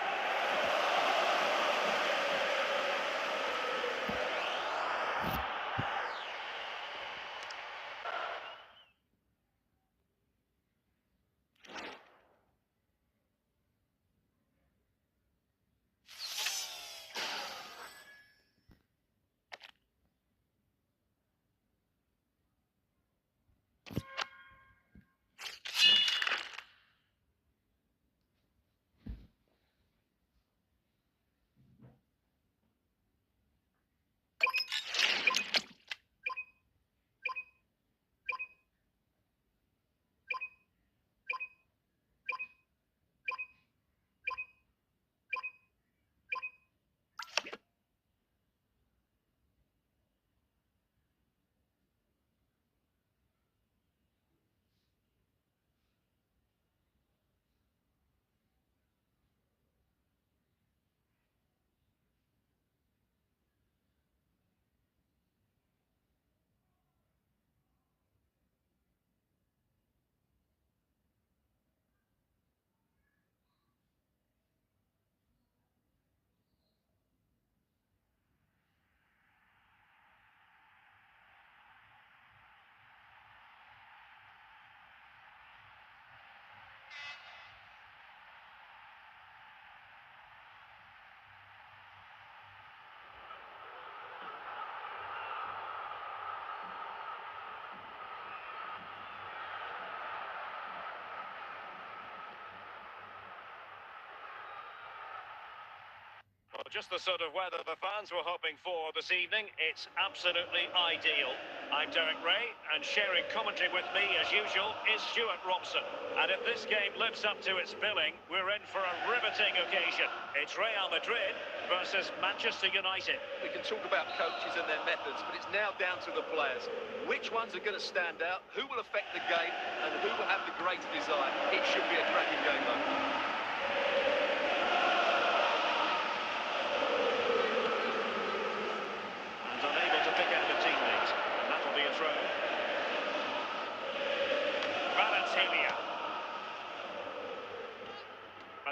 Well, just the sort of weather the fans were hoping for this evening. It's absolutely ideal. I'm Derek Ray, and sharing commentary with me, as usual, is Stuart Robson. And if this game lives up to its billing, we're in for a riveting occasion. It's Real Madrid versus Manchester United. We can talk about coaches and their methods, but it's now down to the players. Which ones are going to stand out, who will affect the game, and who will have the greater desire? It should be a cracking game, though.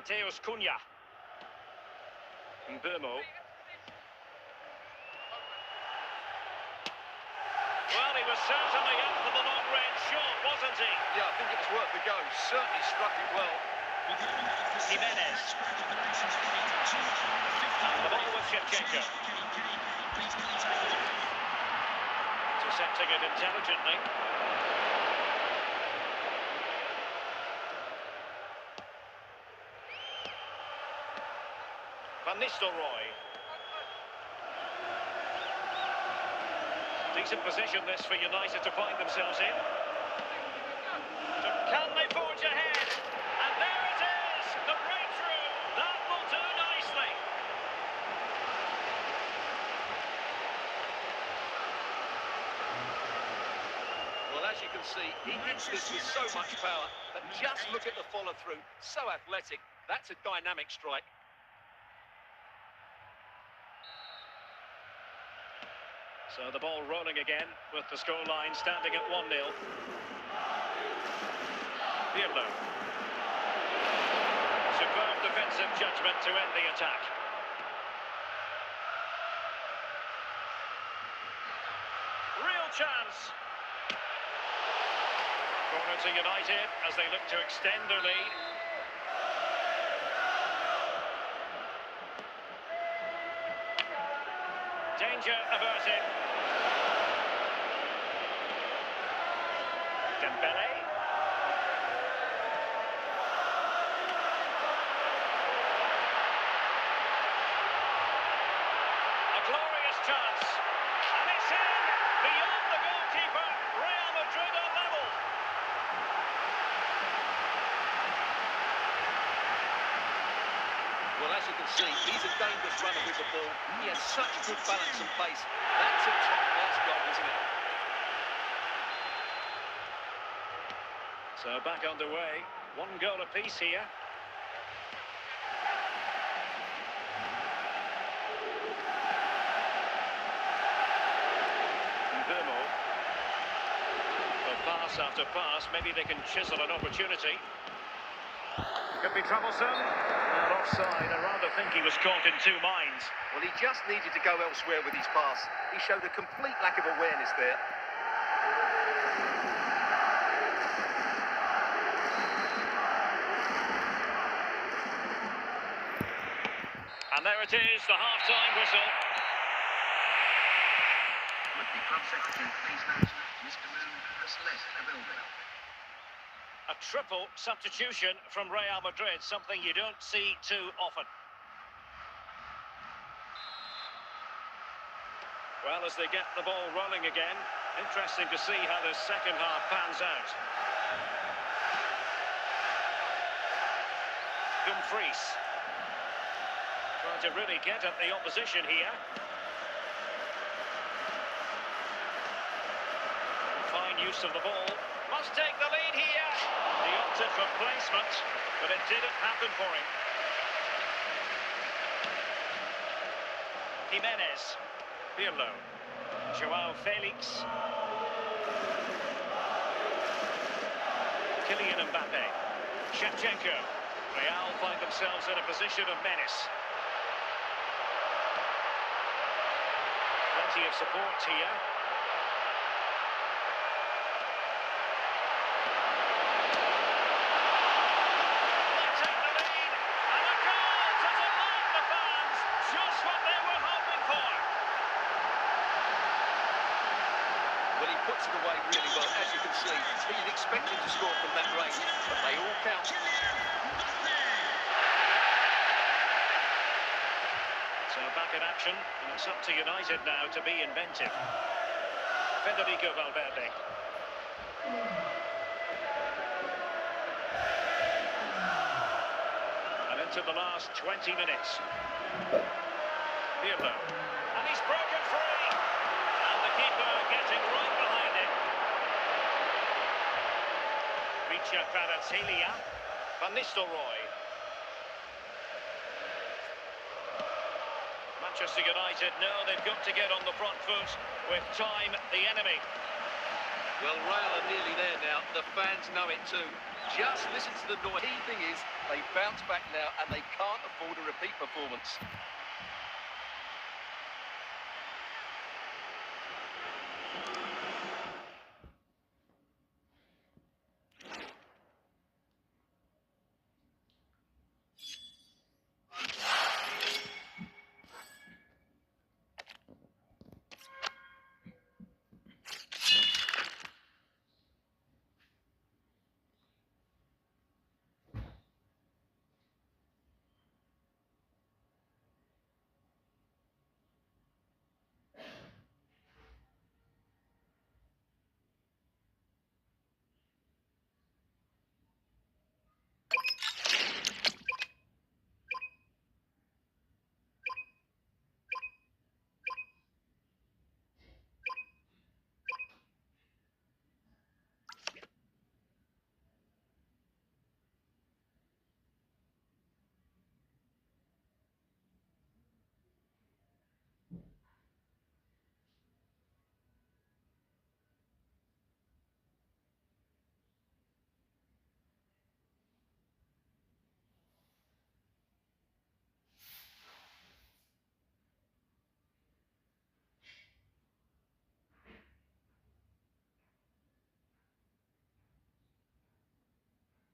Mateus Cunha. Mbeumo. Well, he was certainly up for the long-range shot, wasn't he? Yeah, I think it was worth the go. Certainly struck it well. Jimenez. And the ball with Shevchenko. Intercepting it intelligently. Van Nistelrooy. Decent position this for United to find themselves in. Can they forge ahead? And there it is! The breakthrough! That will do nicely! Well, as you can see, he hits this with so much power, but just look at the follow-through. So athletic. That's a dynamic strike. So the ball rolling again, with the scoreline standing at 1-0. Pirlo. Superb defensive judgment to end the attack. Real chance. Corner to United as they look to extend their lead. Danger averted. Dembele. A glorious chance. And it's in! Beyond the goalkeeper, Real Madrid are level. as you can see, he's a dangerous runner with the ball. He has such good balance and pace. That's a top-class goal, isn't it? So back underway. One goal apiece here. Vermo. Well, pass after pass. Maybe they can chisel an opportunity. Could be troublesome. And offside. I rather think he was caught in two minds. Well, he just needed to go elsewhere with his pass. He showed a complete lack of awareness there. And there it is, the half-time whistle. Rugby Club Secretary, please note, Mr. Moon has left the building. A triple substitution from Real Madrid, something you don't see too often. Well, as they get the ball rolling again, interesting to see how the second half pans out. Dumfries trying to really get at the opposition here. Fine use of the ball. Must take the lead here. He opted for placement, but it didn't happen for him. Jimenez. Pirlo. Joao Felix. Kylian Mbappe. Shevchenko. Real find themselves in a position of menace. Plenty of support here. They take the lead, and a goal to delight the fans. Just what they were hoping for. Well, he puts it away really well, as you can see. He's expected to score from that range, but they all count. So back in action, and it's up to United now to be inventive. Federico Valverde. And into the last 20 minutes. Pirlo. And he's broken free. And the keeper getting right behind him. Richa Kvaratskhelia. Van Nistelrooy. Manchester United know they've got to get on the front foot with time the enemy. Well, Real are nearly there now. The fans know it too. Just listen to the noise. The key thing is they bounce back now and they can't afford a repeat performance.